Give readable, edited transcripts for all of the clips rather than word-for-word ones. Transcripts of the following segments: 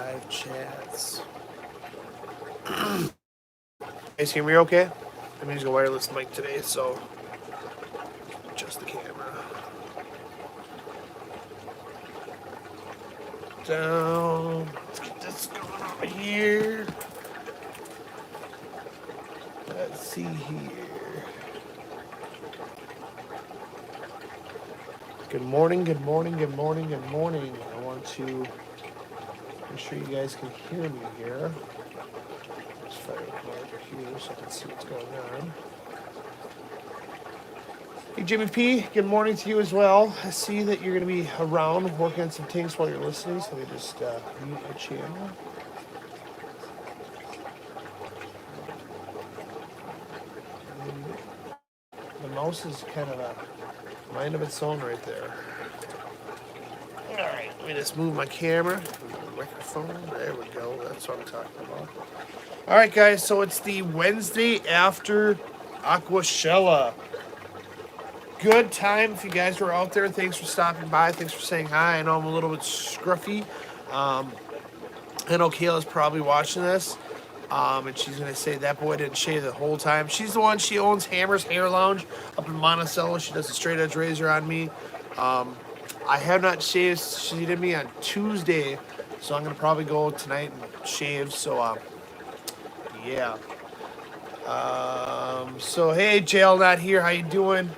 live chats. Guys hear me okay? I'm using a wireless mic today, so adjust the camera. Down. Let's get this going over here. Let's see here. Good morning, good morning, good morning, good morning. I want to make sure you guys can hear me here. Let's fire up my over here so I can see what's going on. Hey, Jimmy P, good morning to you as well. I see that you're going to be around working on some things while you're listening, so let me just mute my channel. The mouse is kind of a mind of its own right there. All right, let me just move my camera, microphone. There we go. That's what I'm talking about. All right, guys, so it's the Wednesday after Aquashella. Good time if you guys were out there. Thanks for stopping by. Thanks for saying hi. I know I'm a little bit scruffy. I know Kayla's probably watching this. And she's going to say that boy didn't shave the whole time. She's the one. She owns Hammer's Hair Lounge up in Monticello. She does a straight edge razor on me. I have not shaved. She did me on Tuesday. So I'm going to probably go tonight and shave. So, yeah. So, hey, Jail not here. How you doing?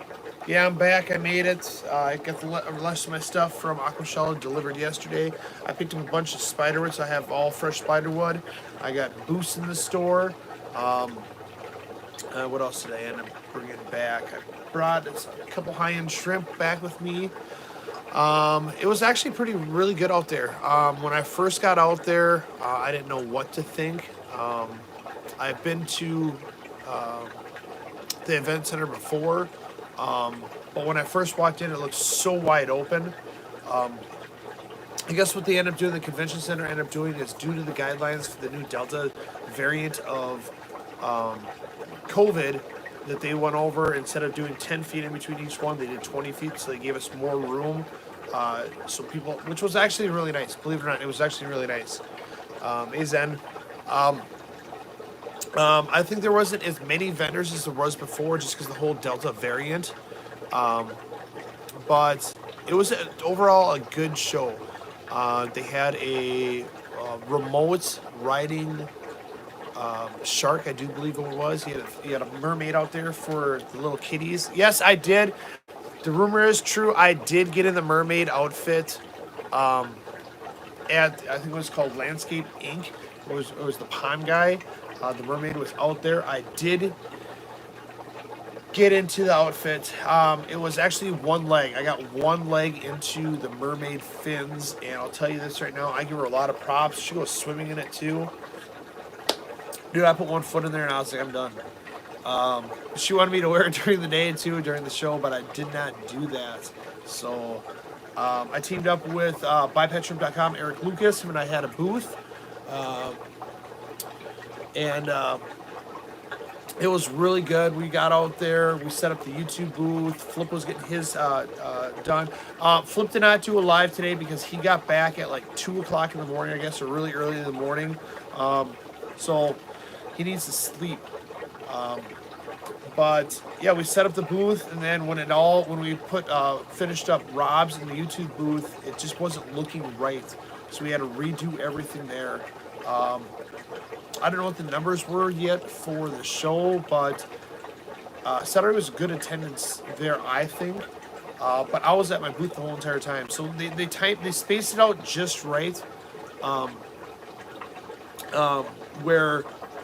Yeah, I'm back. I made it. I got the rest of my stuff from Aquashella delivered yesterday. I picked up a bunch of spiderwood, so I have all fresh spiderwood. I got boosts in the store. What else did I end up bringing back? I brought a couple high-end shrimp back with me. It was actually really good out there. When I first got out there, I didn't know what to think. I've been to the event center before. But when I first walked in, it looked so wide open. I guess what they end up doing, the convention center end up doing, is due to the guidelines for the new Delta variant of COVID that they went over. Instead of doing 10 feet in between each one, they did 20 feet, so they gave us more room. So people, which was actually really nice. Believe it or not, it was actually really nice. I think there wasn't as many vendors as there was before, just because the whole Delta variant. But it was overall a good show. They had a remote riding shark, I do believe it was. He had a mermaid out there for the little kitties. Yes, I did. The rumor is true. I did get in the mermaid outfit at, I think it was called Landscape Inc. It was the pond guy. The mermaid was out there. I did get into the outfit. It was actually one leg. I got one leg into the mermaid fins, and I'll tell you this right now, I give her a lot of props. She goes swimming in it too. Dude, I put one foot in there and I was like, I'm done. She wanted me to wear it during the day too, during the show, but I did not do that. So I teamed up with bypetshrimp.com, Eric Lucas. Him and I had a booth. And it was really good. We got out there. We set up the YouTube booth. Flip was getting his done. Flip did not do a live today because he got back at like 2 o'clock in the morning, I guess, or really early in the morning. So he needs to sleep. But yeah, we set up the booth, and then when we finished up Rob's in the YouTube booth, it just wasn't looking right. So we had to redo everything there. I don't know what the numbers were yet for the show, but Saturday was good attendance there, I think. But I was at my booth the whole entire time, so they spaced it out just right, where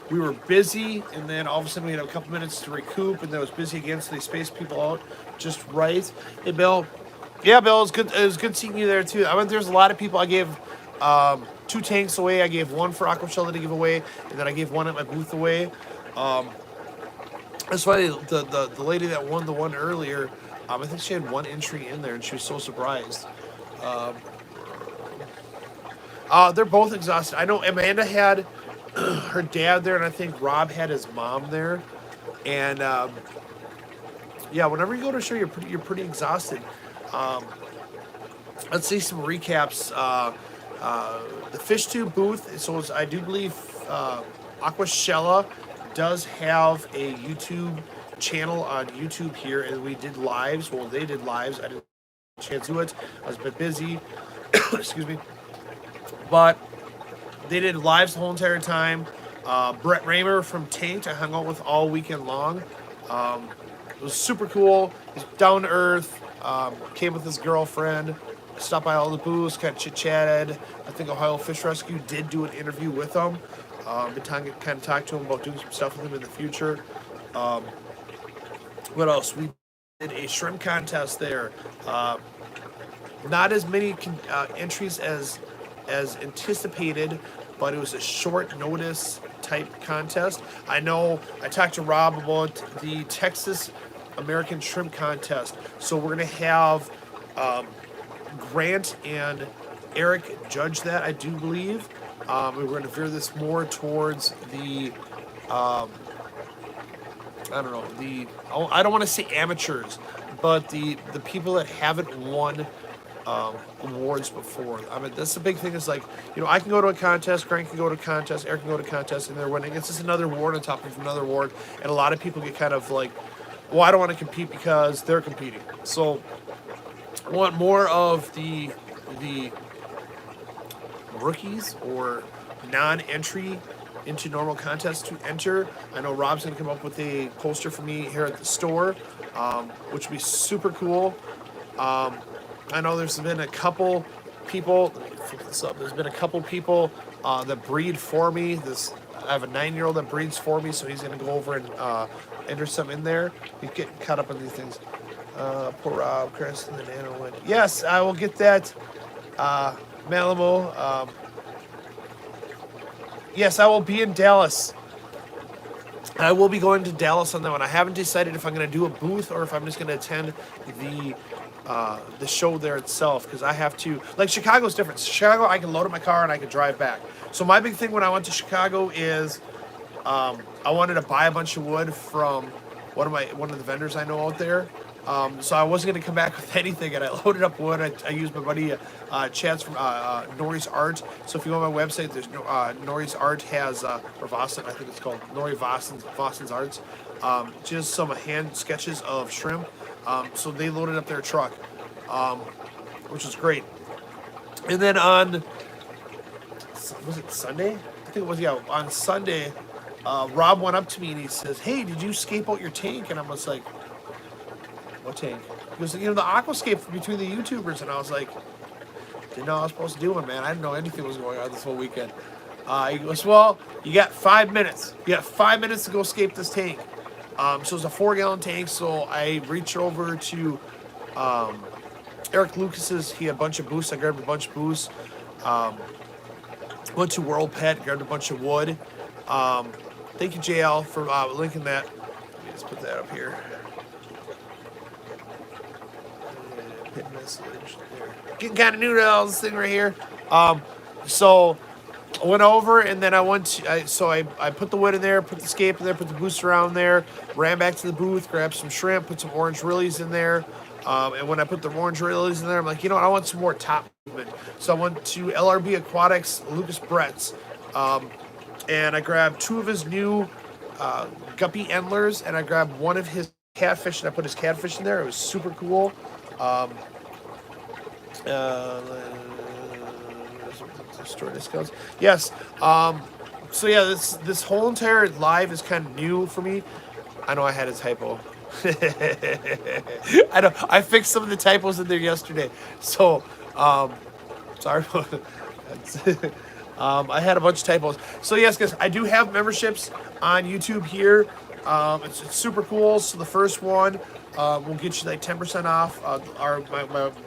we were busy, and then all of a sudden we had a couple minutes to recoup, and then it was busy again, so they spaced people out just right. Hey, Bill. Yeah, Bill, it was good. It was good seeing you there too. I mean, there's a lot of people. I gave 2 tanks away. I gave one for Aquashella to give away, and then I gave one at my booth away. That's why the lady that won the one earlier, I think she had one entry in there, and she was so surprised. They're both exhausted. I know Amanda had her dad there, and I think Rob had his mom there. And yeah, whenever you go to a show, you're pretty exhausted. Let's see some recaps. the fish tube booth. So I do believe Aquashella does have a YouTube channel on YouTube here, and we did lives. Well, they did lives. I didn't have a chance to do it. I was a bit busy. Excuse me. But they did lives the whole entire time. Raymer from Taint, I hung out with all weekend long. It was super cool. He's down to earth. Came with his girlfriend. Stopped by all the booths, kind of chit-chatted. I think Ohio Fish Rescue did do an interview with him. Been kind of talked to him about doing some stuff with him in the future. What else? We did a shrimp contest there. Not as many entries as anticipated, but it was a short notice type contest. I know I talked to Rob about the Texas American Shrimp Contest. So we're gonna have Grant and Eric judge that, I do believe. We're going to veer this more towards the, I don't know, I don't want to say amateurs, but the people that haven't won awards before. I mean, that's the big thing is like, you know, I can go to a contest, Grant can go to a contest, Eric can go to a contest, and they're winning. It's just another award on top of another award, and a lot of people get kind of like, well, I don't want to compete because they're competing. So I want more of the rookies or non-entry into normal contests to enter. I know Rob's going to come up with a poster for me here at the store, which would be super cool. I know there's been a couple people, let me flip this up, there's been a couple people that breed for me. I have a 9-year-old that breeds for me, so he's going to go over and enter some in there. He's getting caught up on these things. Poor Rob, Chris, and the Nano went. Yes, I will get that. Malamo. Yes, I will be in Dallas. I will be going to Dallas on that one. I haven't decided if I'm going to do a booth or if I'm just going to attend the show there itself, because I have to, like, Chicago's different. Chicago, I can load up my car and I can drive back. So my big thing when I went to Chicago is I wanted to buy a bunch of wood from one of the vendors I know out there. So I wasn't going to come back with anything, and I loaded up wood. I used my buddy Chad's from Nori's Art. So if you go on my website, there's Nori's Art has, or Vossen, I think it's called Nori Vossen's Arts, just some hand sketches of shrimp. So they loaded up their truck, which was great. And then on, was it Sunday? I think it was, yeah, on Sunday, Rob went up to me and he says, "Hey, did you scape out your tank?" And I was like, "What tank?" He goes, "You know, the aquascape between the YouTubers." And I was like, "Didn't know I was supposed to do it, man. I didn't know anything was going on this whole weekend." He goes, "Well, you got 5 minutes. You got 5 minutes to go scape this tank." So it's a 4-gallon tank. So I reached over to Eric Lucas's. He had a bunch of boosts. I grabbed a bunch of boosts. Went to World Pet, grabbed a bunch of wood. Thank you, JL, for linking that. Let me just put that up here. Hit message there. Getting kind of new to all this thing right here. So I went over and then I went to, I put the wood in there, put the scape in there, put the booster around there, ran back to the booth, grabbed some shrimp, put some orange rillies in there. And when I put the orange rillies in there, I'm like, you know what, I want some more top movement. So I went to LRB Aquatics, Lucas Brett's, and I grabbed 2 of his new guppy endlers, and I grabbed 1 of his catfish, and I put his catfish in there. It was super cool. Store discounts. Yes. So yeah, this whole entire live is kind of new for me. I know I had a typo. I know I fixed some of the typos in there yesterday. So sorry about that. I had a bunch of typos. So yes, guys, I do have memberships on YouTube here. It's super cool. So the first one will get you like 10% off my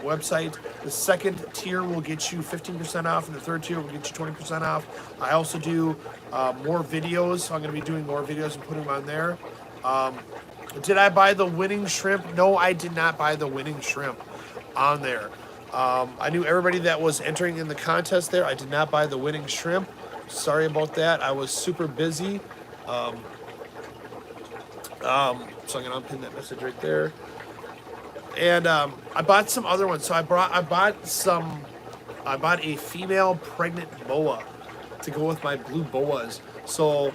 website. The second tier will get you 15% off, and the third tier will get you 20% off. I also do more videos, so I'm going to be doing more videos and putting them on there. Did I buy the winning shrimp? No, I did not buy the winning shrimp on there. I knew everybody that was entering in the contest there. I did not buy the winning shrimp. Sorry about that. I was super busy. So I'm going to unpin that message right there. And I bought some other ones. So I bought some I bought a female pregnant boa to go with my blue boas. So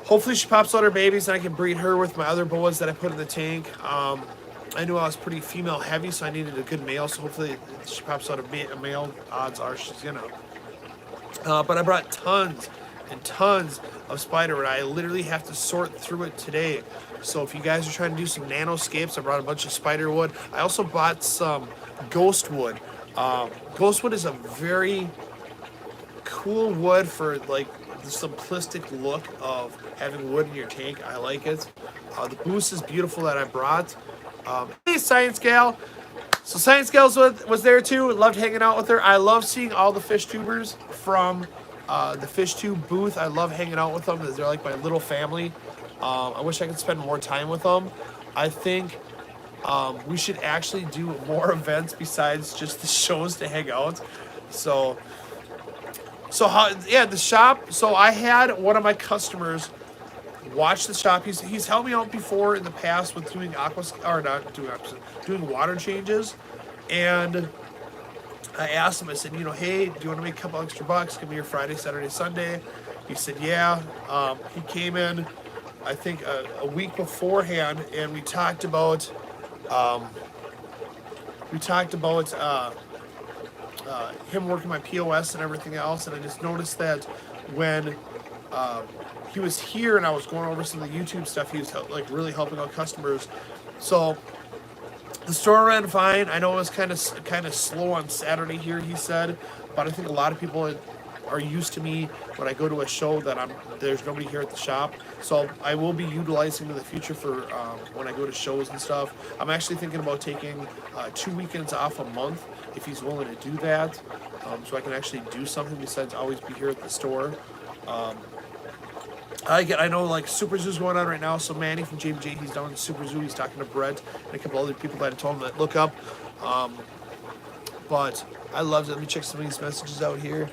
hopefully she pops out her babies and I can breed her with my other boas that I put in the tank. I knew I was pretty female heavy, so I needed a good male. So hopefully she pops out a male. Odds are she's gonna. But I brought tons and tons of spider wood. I literally have to sort through it today. So if you guys are trying to do some nanoscapes, I brought a bunch of spider wood. I also bought some ghost wood. Ghost wood is a very cool wood for like the simplistic look of having wood in your tank. I like it. The boost is beautiful that I brought. Hey, Science Gal. So Science Gal was there too. Loved hanging out with her. I love seeing all the fish tubers from the fish tube booth. I love hanging out with them. They're like my little family. I wish I could spend more time with them. I think we should actually do more events besides just the shows to hang out. So how, yeah, the shop. So I had one of my customers watch the shop. He's helped me out before in the past with doing doing water changes, and I asked him. I said, hey, do you want to make a couple extra bucks? Give me your Friday, Saturday, Sunday. He said, yeah. He came in, I think a week beforehand, and we talked about him working my POS and everything else. And I just noticed that when he was here and I was going over some of the YouTube stuff, he was like really helping out customers. So the store ran fine. I know it was kind of slow on Saturday here, he said, but I think a lot of people are used to me when I go to a show that there's nobody here at the shop. So I will be utilizing in the future for when I go to shows and stuff. I'm actually thinking about taking 2 weekends off a month if he's willing to do that, so I can actually do something besides always be here at the store. I know like Super Zoo's going on right now, so Manny from JBJ, he's down in Super Zoo. He's talking to Brett and a couple other people that I told him to look up. But I loved it. Let me check some of these messages out here.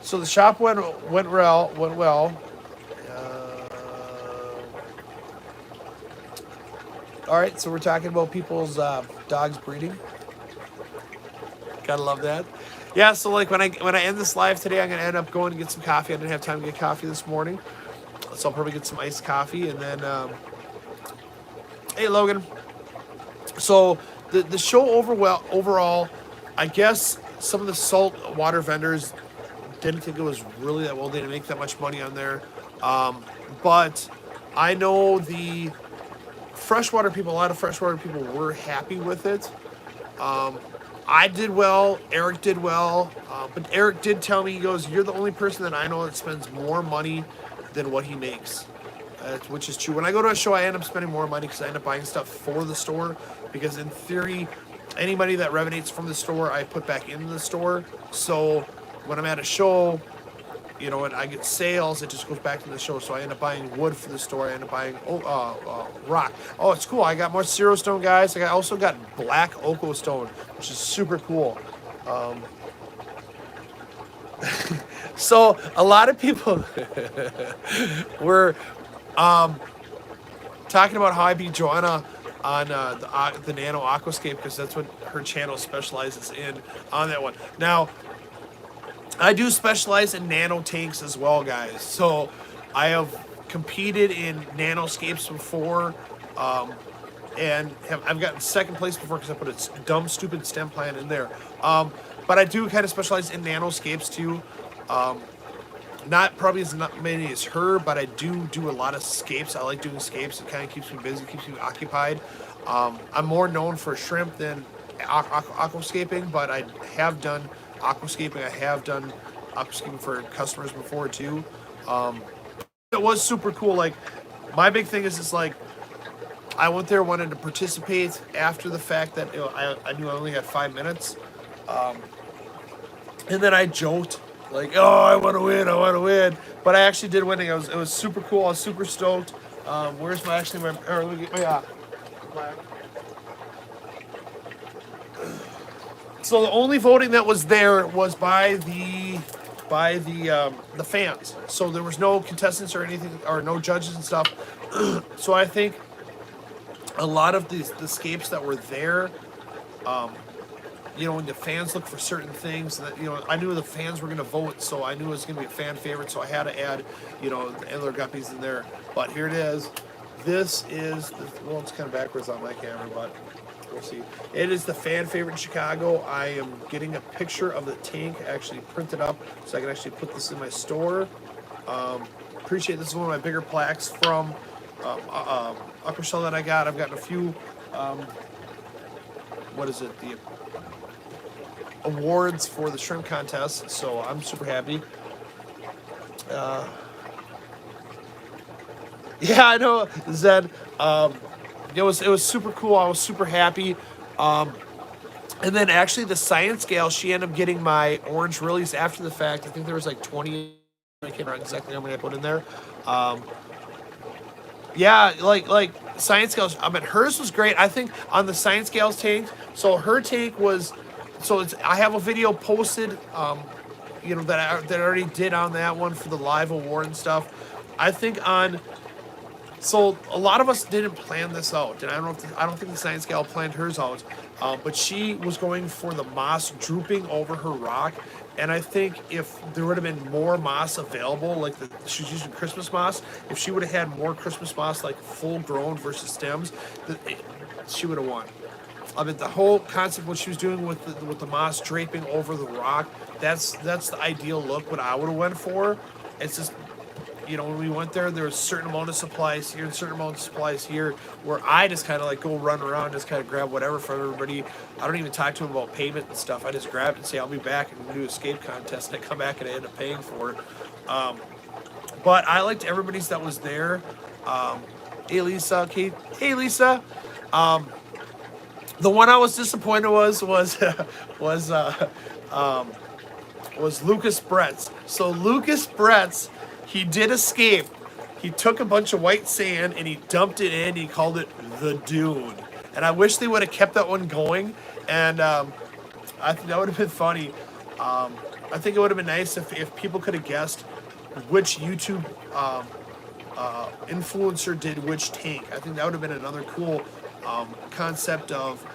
So the shop went well. All right, so we're talking about people's dogs breeding. Gotta love that. Yeah, so like when I end this live today, I'm gonna end up going to get some coffee. I didn't have time to get coffee this morning, so I'll probably get some iced coffee and then. Hey, Logan. So the show overall, I guess some of the salt water vendors didn't think it was really that well. They didn't make that much money on there, but I know the freshwater people. A lot of freshwater people were happy with it. I did well. Eric did well, but Eric did tell me, he goes, "You're the only person that I know that spends more money than what he makes," which is true. When I go to a show, I end up spending more money because I end up buying stuff for the store. Because in theory, any money that revenates from the store, I put back into the store. So when I'm at a show, and I get sales, it just goes back to the show. So I end up buying wood for the store. I end up buying rock. Oh, it's cool. I got more Cero Stone, guys. I also got black Oko Stone, which is super cool. So a lot of people were talking about how I beat Joanna on the Nano Aquascape, because that's what her channel specializes in on that one. Now, I do specialize in nano tanks as well, guys. So I have competed in nanoscapes before, and I've gotten second place before because I put a dumb, stupid stem plant in there. But I do kind of specialize in nanoscapes too. Not probably as many as her, but I do a lot of scapes. I like doing scapes. It kind of keeps me busy, keeps me occupied. I'm more known for shrimp than aquascaping, but I have done aquascaping. I have done aquascaping for customers before too. It was super cool. Like, my big thing is just like, I went there, wanted to participate after the fact that I knew I only had 5 minutes. And then I joked like, oh, I want to win. But I actually did win. It was super cool. I was super stoked. Where's my let me get my plaque. So the only voting that was there was by the fans. So there was no contestants or anything, or no judges and stuff. So I think a lot of the scapes that were there, you know, when the fans look for certain things, that, you know, I knew the fans were going to vote, so I knew it was going to be a fan favorite, so I had to add, you know, the antler guppies in there. But here it is. This is, well, it's kind of backwards on my camera, but we'll see. It is the fan favorite in Chicago. I am getting a picture of the tank actually printed up so I can actually put this in my store. Appreciate this is one of my bigger plaques from Aquashella that I got. I've gotten a few, what is it, the awards for the shrimp contest, so I'm super happy. Yeah, I know, Zed. It was super cool. I was super happy. And then actually the science gal, she ended up getting my orange release after the fact. I think there was like 20. I can't remember exactly how many I put in there. Yeah, like science gals. I mean, hers was great. I think on the science gals tank. So her tank was. So I have a video posted. You know that I already did on that one for the live award and stuff. I think on. So a lot of us didn't plan this out, and I don't think the science gal planned hers out, but she was going for the moss drooping over her rock, and I think if there would have been more moss available, like she's using Christmas moss, if she would have had more Christmas moss, like full grown versus stems, she would have won. I mean, the whole concept what she was doing with the moss draping over the rock, that's the ideal look. What I would have went for, it's just. You know, when we went there, there was a certain amount of supplies here and a certain amount of supplies here where I just kind of like go run around, just kind of grab whatever from everybody. I don't even talk to them about payment and stuff. I just grab it and say, I'll be back and do an escape contest. And I come back and I end up paying for it. But I liked everybody's that was there. Hey, Lisa. Kate. Hey, Lisa. The one I was disappointed was Lucas Bretz. So Lucas Bretz, he did escape. He took a bunch of white sand and he dumped it in. He called it the Dune. And I wish they would have kept that one going. And I think that would have been funny. I think it would have been nice if people could have guessed which YouTube influencer did which tank. I think that would have been another cool concept of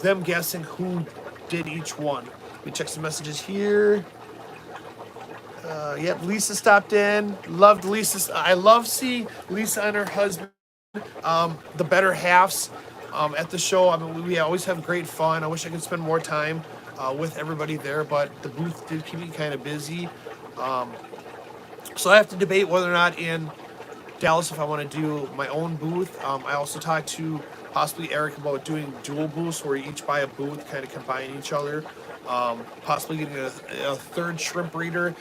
them guessing who did each one. Let me check some messages here. Yep, Lisa stopped in. Loved Lisa. I love seeing Lisa and her husband, the better halves, at the show. I mean, we always have great fun. I wish I could spend more time with everybody there, but the booth did keep me kind of busy. So I have to debate whether or not in Dallas if I want to do my own booth. I also talked to possibly Eric about doing dual booths where you each buy a booth, kind of combine each other. Possibly getting a third shrimp breeder.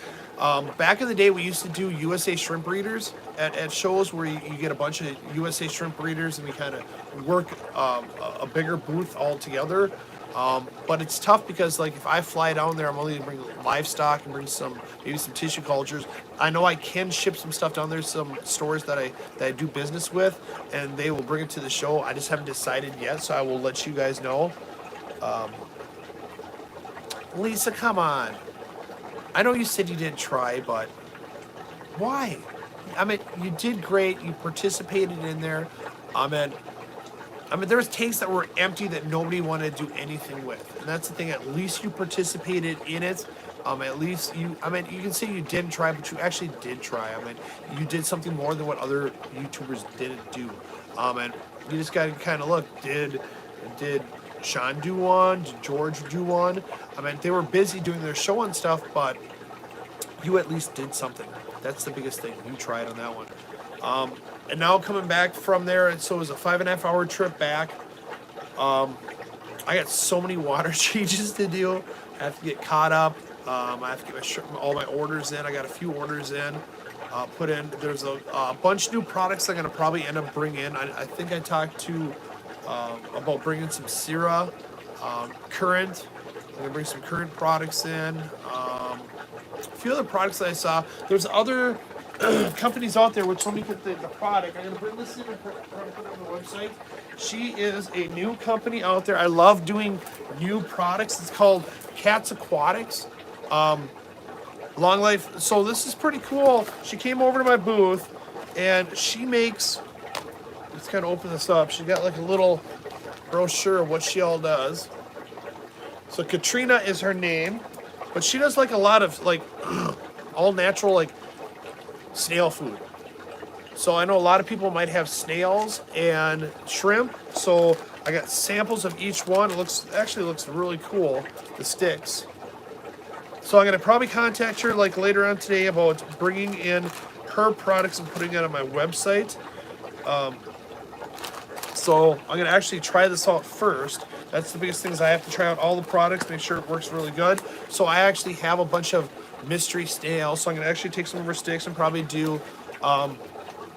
Back in the day, we used to do USA shrimp breeders at shows where you get a bunch of USA shrimp breeders and we kind of work a bigger booth all together. But it's tough because like if I fly down there, I'm only gonna bring livestock and bring maybe some tissue cultures. I know I can ship some stuff down there, some stores that I do business with, and they will bring it to the show. I just haven't decided yet, so I will let you guys know. Lisa, come on. I know you said you didn't try, but why? I mean, you did great. You participated in there. I mean, there was tanks that were empty that nobody wanted to do anything with. And that's the thing. At least you participated in it. At least you can say you didn't try, but you actually did try. I mean, you did something more than what other YouTubers didn't do. And you just got to kind of look, did Sean do one? Did George do one? I mean, they were busy doing their show and stuff, but you at least did something. That's the biggest thing. You tried on that one. And now coming back from there, and so it was a 5.5 hour trip back. I got so many water changes to do. I have to get caught up. I have to get all my orders in. I got a few orders in. Put in. There's a bunch of new products I'm going to probably end up bringing in. I think I talked to about bringing some Syrah, Current. I'm going to bring some Current products in. A few other products that I saw. There's other companies out there which let me get the product. I'm going to bring this in and put it on the website. She is a new company out there. I love doing new products. It's called Cats Aquatics. Long life. So this is pretty cool. She came over to my booth and she makes, let's kind of open this up. She got like a little brochure of what she all does. So Katrina is her name, but she does like a lot of like all natural like snail food. So I know a lot of people might have snails and shrimp. So I got samples of each one. It looks really cool, the sticks. So I'm gonna probably contact her like later on today about bringing in her products and putting it on my website. So I'm gonna actually try this out first. That's the biggest thing is I have to try out all the products, make sure it works really good. So I actually have a bunch of mystery snails. So I'm gonna actually take some of her sticks and probably do a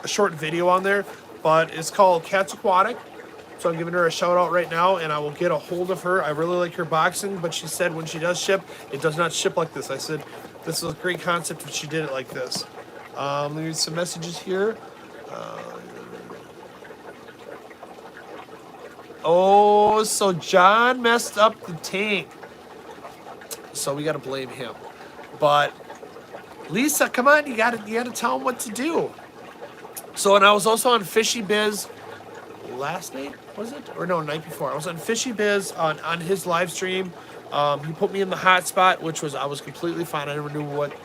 short video on there. But it's called Cats Aquatic. So I'm giving her a shout out right now, and I will get a hold of her. I really like her boxing, but she said when she does ship, it does not ship like this. I said this is a great concept if she did it like this. Let me read some messages here. Oh, so John messed up the tank. So we got to blame him. But Lisa, come on, you got to tell him what to do. So, and I was also on Fishy Biz last night, was it? Or no, night before. I was on Fishy Biz on his live stream. He put me in the hot spot, which was, I was completely fine. I never knew what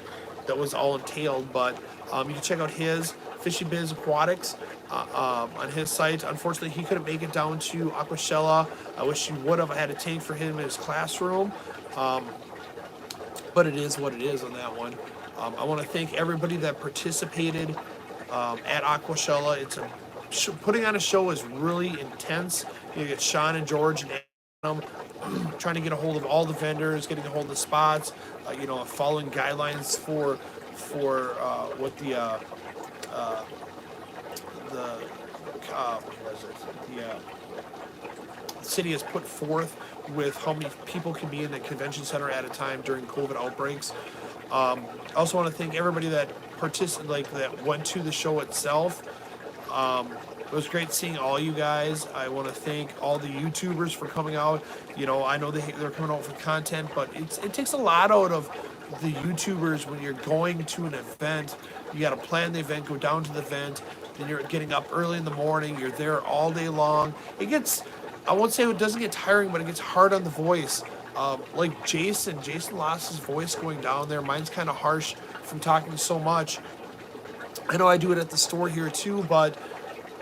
that was all entailed, but you can check out his Fishy Biz Aquatics on his site. Unfortunately, he couldn't make it down to Aquashella. I wish he would have. I had a tank for him in his classroom. But it is what it is on that one. I want to thank everybody that participated at Aquashella. It's putting on a show is really intense. You get Sean and George and Adam trying to get a hold of all the vendors, getting a hold of the spots, following guidelines for what the city has put forth with how many people can be in the convention center at a time during COVID outbreaks. I also want to thank everybody that participated, that went to the show itself. It was great seeing all you guys. I want to thank all the YouTubers for coming out. I know they're coming out for content, but it takes a lot out of the YouTubers when you're going to an event. You got to plan the event, go down to the event, then you're getting up early in the morning. You're there all day long. I won't say it doesn't get tiring, but it gets hard on the voice. Like Jason lost his voice going down there. Mine's kind of harsh from talking so much. I know I do it at the store here too, but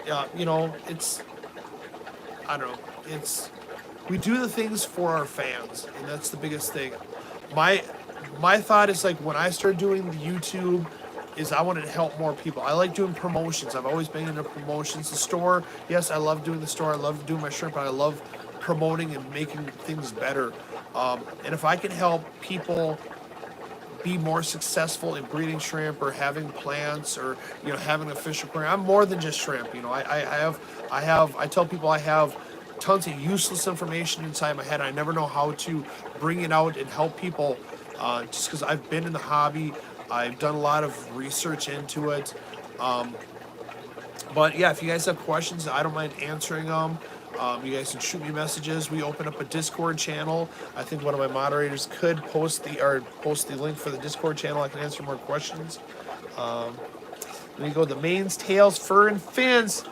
it's, I don't know, we do the things for our fans, and that's the biggest thing. My thought is, like, when I started doing the YouTube, is I wanted to help more people. I like doing promotions. I've always been into promotions. The store, yes, I love doing the store. I love doing my shrimp, but I love promoting and making things better. And if I can help people be more successful in breeding shrimp or having plants or having a fish aquarium, I'm more than just shrimp. I tell people I have tons of useless information inside my head. I never know how to bring it out and help people, just because I've been in the hobby. I've done a lot of research into it. But yeah, if you guys have questions, I don't mind answering them. You guys can shoot me messages. We open up a Discord channel. I think one of my moderators could post the link for the Discord channel. I can answer more questions. Then you go the mains, tails, fur, and fins.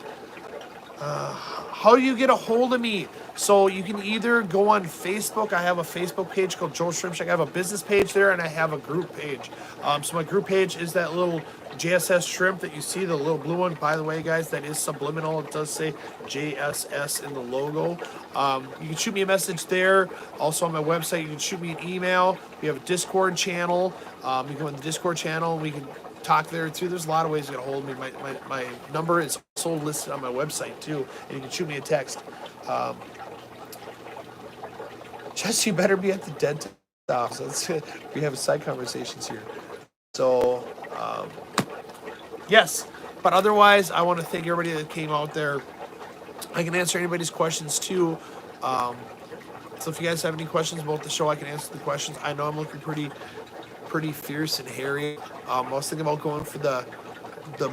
How do you get a hold of me? So you can either go on Facebook. I have a Facebook page called Joe Shrimpshack. I have a business page there, and I have a group page. So my group page is that little JSS shrimp that you see, the little blue one. By the way, guys, that is subliminal. It does say JSS in the logo. You can shoot me a message there. Also on my website, you can shoot me an email. We have a Discord channel. You can go on the Discord channel, and we can talk there too. There's a lot of ways to get a hold of me. My number is also listed on my website too, and you can shoot me a text. Jess, you better be at the dentist office. We have side conversations here. So, yes. But otherwise, I want to thank everybody that came out there. I can answer anybody's questions too. So if you guys have any questions about the show, I can answer the questions. I know I'm looking pretty fierce and hairy. I was thinking about going for the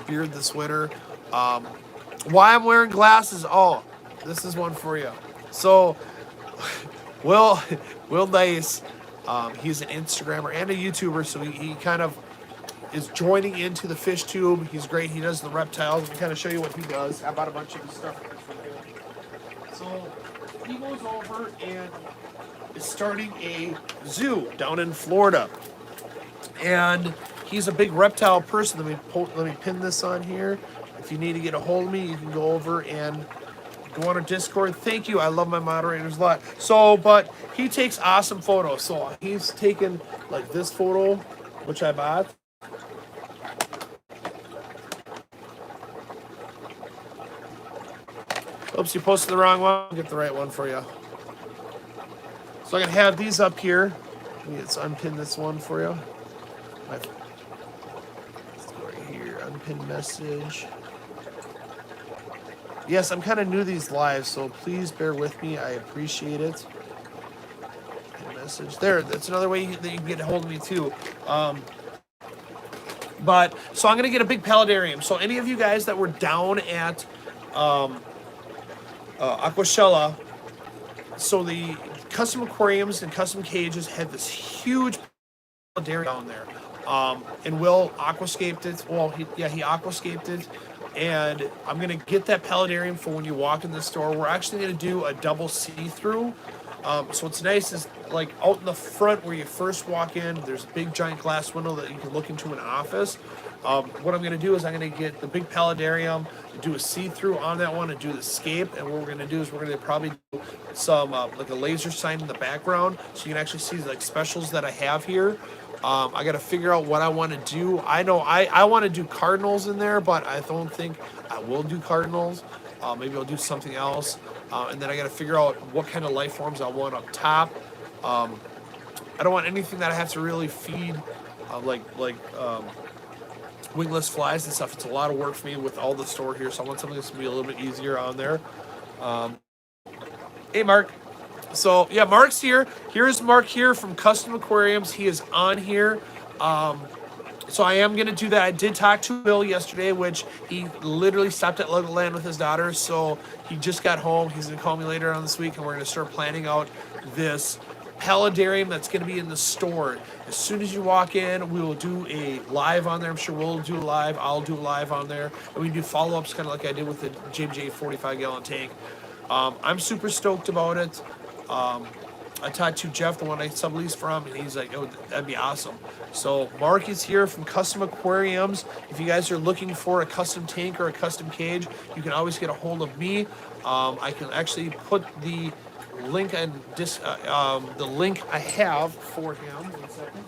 beard this winter. Why I'm wearing glasses? Oh, this is one for you. So, Will Nice, he's an Instagrammer and a YouTuber, so he kind of is joining into the fish tube. He's great. He does the reptiles. I'll kind of show you what he does. I bought a bunch of his stuff from him. So he goes over and is starting a zoo down in Florida. And he's a big reptile person. Let me pin this on here. If you need to get a hold of me, you can go over and go on our Discord. Thank you. I love my moderators a lot. So, but he takes awesome photos. So he's taken like this photo, which I bought. Oops, you posted the wrong one. I'll get the right one for you. So I'm gonna have these up here. Let's unpin this one for you. Let's go right here. Unpin message. Yes, I'm kind of new to these lives, so please bear with me. I appreciate it. Message there. That's another way that you can get a hold of me too. But so I'm gonna get a big paludarium. So any of you guys that were down at Aquashella, so the custom aquariums and custom cages had this huge paludarium down there. And Will aquascaped it. Well, he aquascaped it. And I'm gonna get that paludarium for when you walk in the store. We're actually gonna do a double see-through. So what's nice is like out in the front where you first walk in, there's a big giant glass window that you can look into an office. What I'm gonna do is I'm gonna get the big paludarium, do a see-through on that one, and do the scape. And what we're gonna do is we're gonna probably do some like a laser sign in the background, so you can actually see like specials that I have here. I got to figure out what I want to do. I know I want to do cardinals in there, but I don't think I will do cardinals. Maybe I'll do something else. And then I got to figure out what kind of life forms I want up top. I don't want anything that I have to really feed, like wingless flies and stuff. It's a lot of work for me with all the store here, so I want something that's going to be a little bit easier on there. Hey, Mark. So yeah, Mark's here. Here's Mark here from Custom Aquariums. He is on here. So I am gonna do that. I did talk to Bill yesterday, which he literally stopped at Legoland with his daughter. So he just got home. He's gonna call me later on this week, and we're gonna start planning out this paludarium that's gonna be in the store. As soon as you walk in, we will do a live on there. I'm sure we'll do a live. I'll do a live on there, and we can do follow-ups, kind of like I did with the JBJ 45-gallon tank. I'm super stoked about it. I talked to Jeff, the one I sublease from, and he's like, oh, that'd be awesome. So Mark is here from Custom Aquariums. If you guys are looking for a custom tank or a custom cage, you can always get a hold of me. I can actually put the link and the link I have for him. 1 second.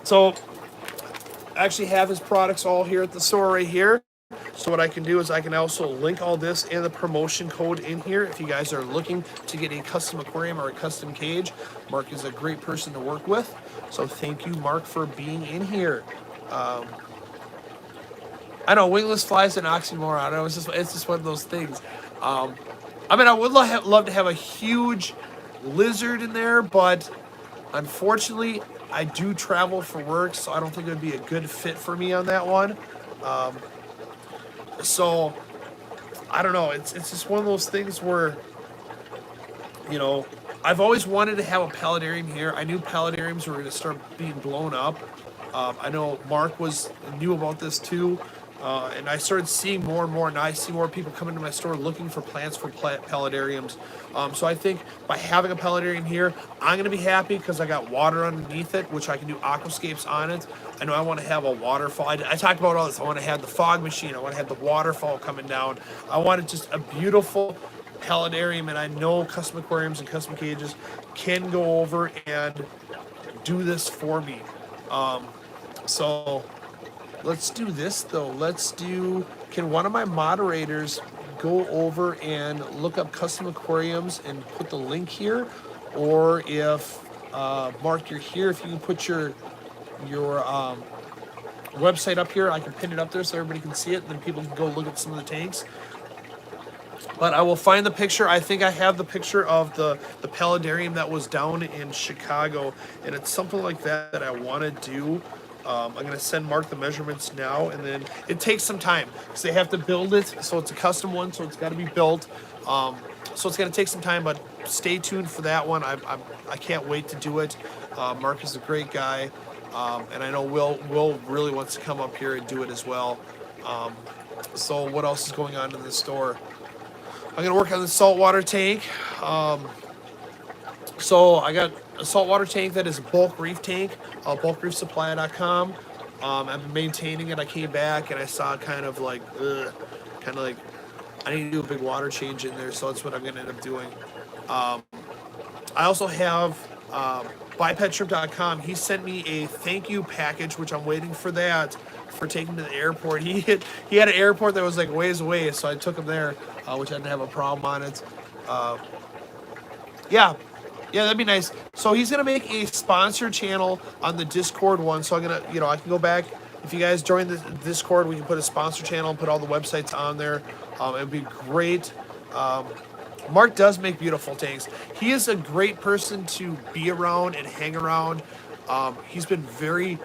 So I actually have his products all here at the store right here. So what I can do is I can also link all this and the promotion code in here if you guys are looking to get a custom aquarium or a custom cage. Mark is a great person to work with. So thank you, Mark, for being in here. I know wingless flies and oxymoron. I know it's just one of those things. I mean, I would love to have a huge lizard in there, but unfortunately, I do travel for work, so I don't think it would be a good fit for me on that one. So, I don't know. It's just one of those things where, you know, I've always wanted to have a paludarium here. I knew paludariums were going to start being blown up. I know Mark knew about this too. And I started seeing more and more, and I see more people come into my store looking for plants for paludariums. So I think by having a paludarium here, I'm going to be happy because I got water underneath it, which I can do aquascapes on it. I know I want to have a waterfall. I talked about all this. I want to have the fog machine. I want to have the waterfall coming down. I wanted just a beautiful paludarium, and I know custom aquariums and custom cages can go over and do this for me. So let's do this though. Can one of my moderators go over and look up custom aquariums and put the link here? Or if Mark, you're here, if you can put your website up here, I can pin it up there so everybody can see it, and then people can go look at some of the tanks. But I will find the picture. I think I have the picture of the paludarium that was down in Chicago, and it's something like that I want to do. I'm going to send Mark the measurements now, and then it takes some time because they have to build it. So it's a custom one, so it's got to be built. So it's going to take some time, but stay tuned for that one. I can't wait to do it. Mark is a great guy, and I know Will really wants to come up here and do it as well. So what else is going on in the store? I'm gonna work on the saltwater tank. So I got a saltwater tank that is a bulk reef tank, bulkreefsupply.com. I've been maintaining it. I came back and I saw kind of like I need to do a big water change in there, so that's what I'm gonna end up doing. I also have bipedshrimp.com. He sent me a thank you package, which I'm waiting for that for taking to the airport. He had an airport that was like ways away, so I took him there, which I didn't have a problem on it. Yeah, that'd be nice. So he's gonna make a sponsor channel on the Discord one. So I'm gonna, I can go back. If you guys join the Discord, we can put a sponsor channel and put all the websites on there. It'd be great. Mark does make beautiful tanks. He is a great person to be around and hang around. He's been very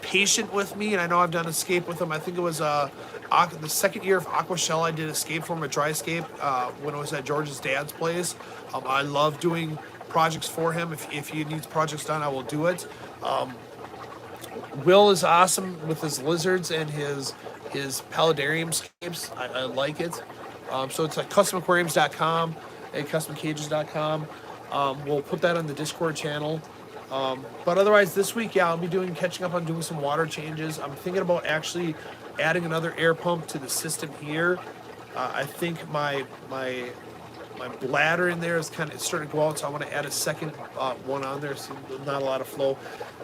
patient with me, and I know I've done escape with him. I think it was the second year of Aquashella. I did escape for him, a dry escape, when it was at George's dad's place. I love doing projects for him. If he needs projects done, I will do it. Will is awesome with his lizards and his paludarium scapes. I like it. So it's like customaquariums.com and customcages.com. We'll put that on the Discord channel. But otherwise, this week, I'll be catching up on doing some water changes. I'm thinking about actually adding another air pump to the system here. I think my bladder in there is starting to go out, so I want to add a second one on there, so not a lot of flow,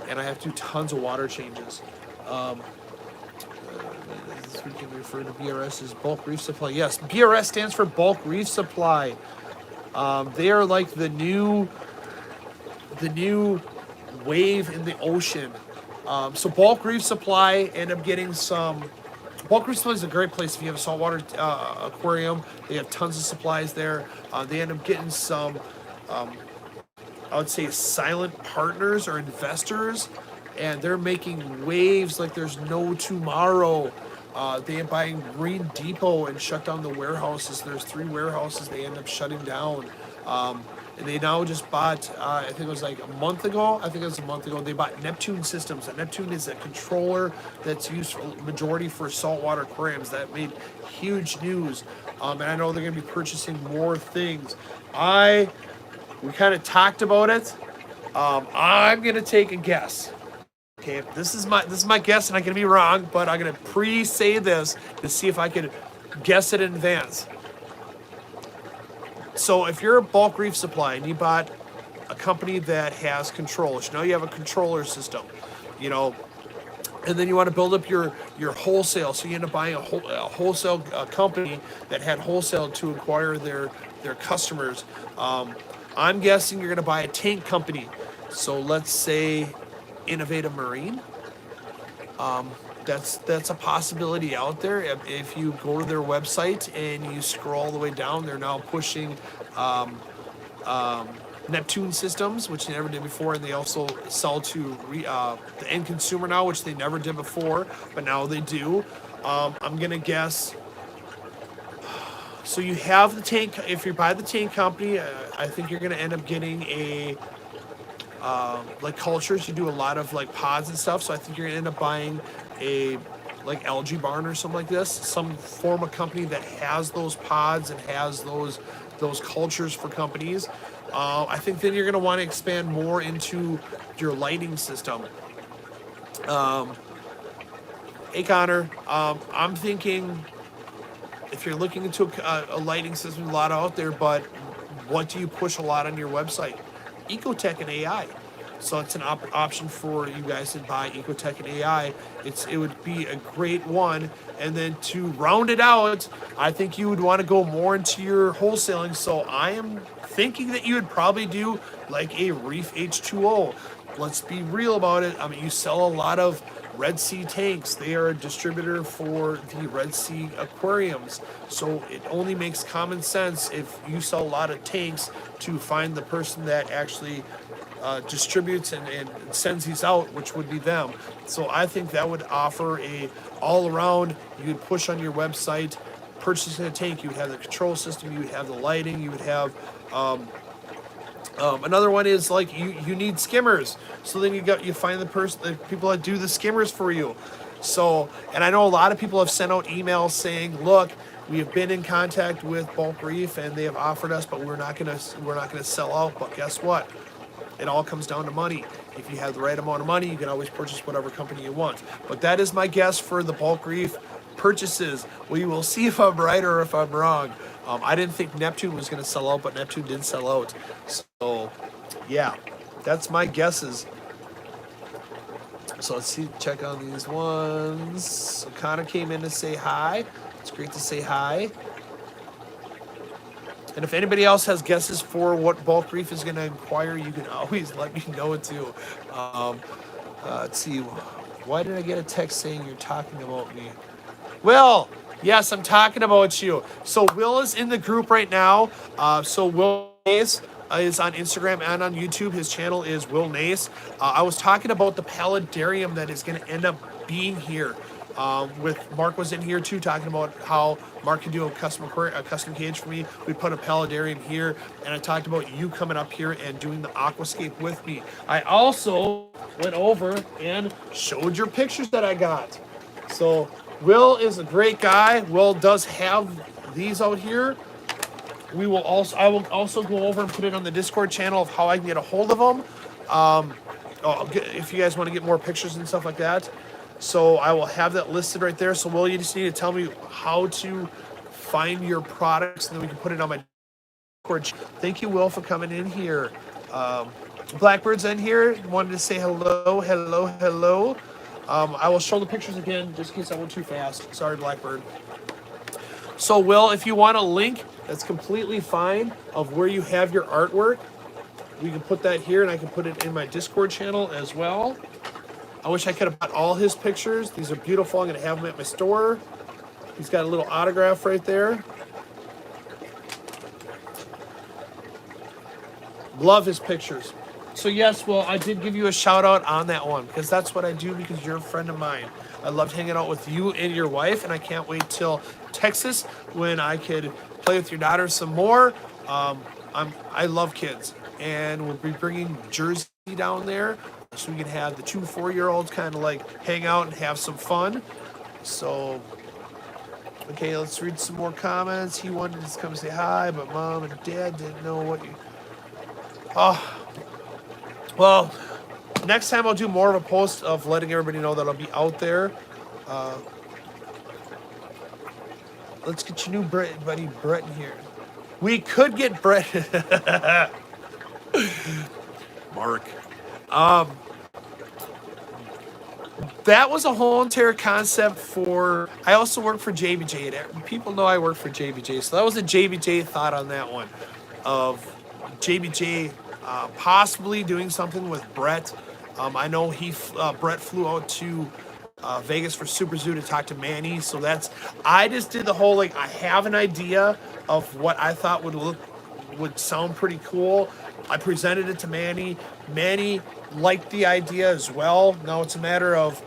and I have to do tons of water changes. This we can refer to BRS as bulk reef supply. Yes, BRS stands for bulk reef supply. They are like the new wave in the ocean. So bulk reef supply end up getting some. Bulk reef supply is a great place if you have a saltwater aquarium. They have tons of supplies there. They end up getting some, I would say, silent partners or investors, and they're making waves like there's no tomorrow. They end up buying Green Depot and shut down the warehouses. There's 3 warehouses they end up shutting down. And they now just bought, I think it was like a month ago, they bought Neptune Systems. And Neptune is a controller that's used for majority for saltwater aquariums. That made huge news. And I know they're going to be purchasing more things. We kind of talked about it. I'm going to take a guess. Okay, this is my guess, and I'm going to be wrong, but I'm going to pre-say this to see if I could guess it in advance. So if you're a bulk reef supply and you bought a company that has controllers, you have a controller system, and then you want to build up your wholesale, so you end up buying a wholesale company that had wholesale to acquire their customers. I'm guessing you're going to buy a tank company. So let's say Innovative Marine. That's a possibility out there. If you go to their website and you scroll all the way down, they're now pushing Neptune Systems, which they never did before, and they also sell to the end consumer now, which they never did before, but now they do. I'm gonna guess. So you have the tank. If you buy the tank company, I think you're gonna end up getting a like cultures. You do a lot of like pods and stuff. So I think you're gonna end up buying a like algae barn or something like this, some form of company that has those pods and has those cultures for companies. I think then you're going to want to expand more into your lighting system. Hey Connor, I'm thinking if you're looking into a lighting system, a lot out there, but what do you push a lot on your website? Ecotech and AI. So it's an option for you guys to buy Ecotech and AI. It would be a great one. And then to round it out, I think you would want to go more into your wholesaling. So I am thinking that you would probably do like a Reef H2O. Let's be real about it. I mean, you sell a lot of Red Sea tanks. They are a distributor for the Red Sea aquariums. So it only makes common sense if you sell a lot of tanks to find the person that actually distributes and sends these out, which would be them. So I think that would offer a all around. You would push on your website, purchasing a tank. You would have the control system. You would have the lighting. You would have another one is like you need skimmers. So then you find the people that do the skimmers for you. So, and I know a lot of people have sent out emails saying, look, We have been in contact with Bulk Reef, and they have offered us, but we're not gonna sell out. But guess what? It all comes down to money. If you have the right amount of money, you can always purchase whatever company you want. But that is my guess for the Bulk Reef purchases. We will see if I'm right or if I'm wrong. I didn't think Neptune was going to sell out, but Neptune did sell out. So, yeah, that's my guesses. So let's see, check on these ones. So Connor came in to say hi. It's great to say hi. And if anybody else has guesses for what Bulk Reef is going to acquire, you can always let me know too. Let's see. Why did I get a text saying you're talking about me? Will, yes, I'm talking about you. So Will is in the group right now. So Will Nace is on Instagram and on YouTube. His channel is Will Nace. I was talking about the paludarium that is going to end up being here. With Mark was in here too, talking about how Mark can do a custom cage for me. We put a paludarium here, and I talked about you coming up here and doing the aquascape with me. I also went over and showed your pictures that I got. So Will is a great guy. Will does have these out here. I will also go over and put it on the Discord channel of how I can get a hold of them. If you guys want to get more pictures and stuff like that. So I will have that listed right there. So Will, you just need to tell me how to find your products, and then we can put it on my Discord. Thank you, Will, for coming in here. Blackbird's in here. Wanted to say hello, hello, hello. I will show the pictures again, just in case I went too fast. Sorry, Blackbird. So Will, if you want a link, that's completely fine, of where you have your artwork. We can put that here, and I can put it in my Discord channel as well. I wish I could have bought all his pictures. These are beautiful. I'm going to have them at my store. He's got a little autograph right there. Love his pictures. So yes, well, I did give you a shout out on that one, because that's what I do, because you're a friend of mine. I loved hanging out with you and your wife, and I can't wait till Texas when I could play with your daughter some more. I love kids, and we'll be bringing Jersey down there, so we can have the 2 4-year-olds kind of like hang out and have some fun. So, okay, let's read some more comments. He wanted to come say hi, but Mom and Dad didn't know what you... Oh, well, next time I'll do more of a post of letting everybody know that I'll be out there. Let's get your new buddy Brett in here. We could get Brett. Mark. That was a whole entire concept for... I also work for JBJ. People know I work for JBJ. So that was a JBJ thought on that one. Of JBJ possibly doing something with Brett. I know Brett flew out to Vegas for Super Zoo to talk to Manny. So that's... I just did the whole, like, I have an idea of what I thought would sound pretty cool. I presented it to Manny. Manny liked the idea as well. Now it's a matter of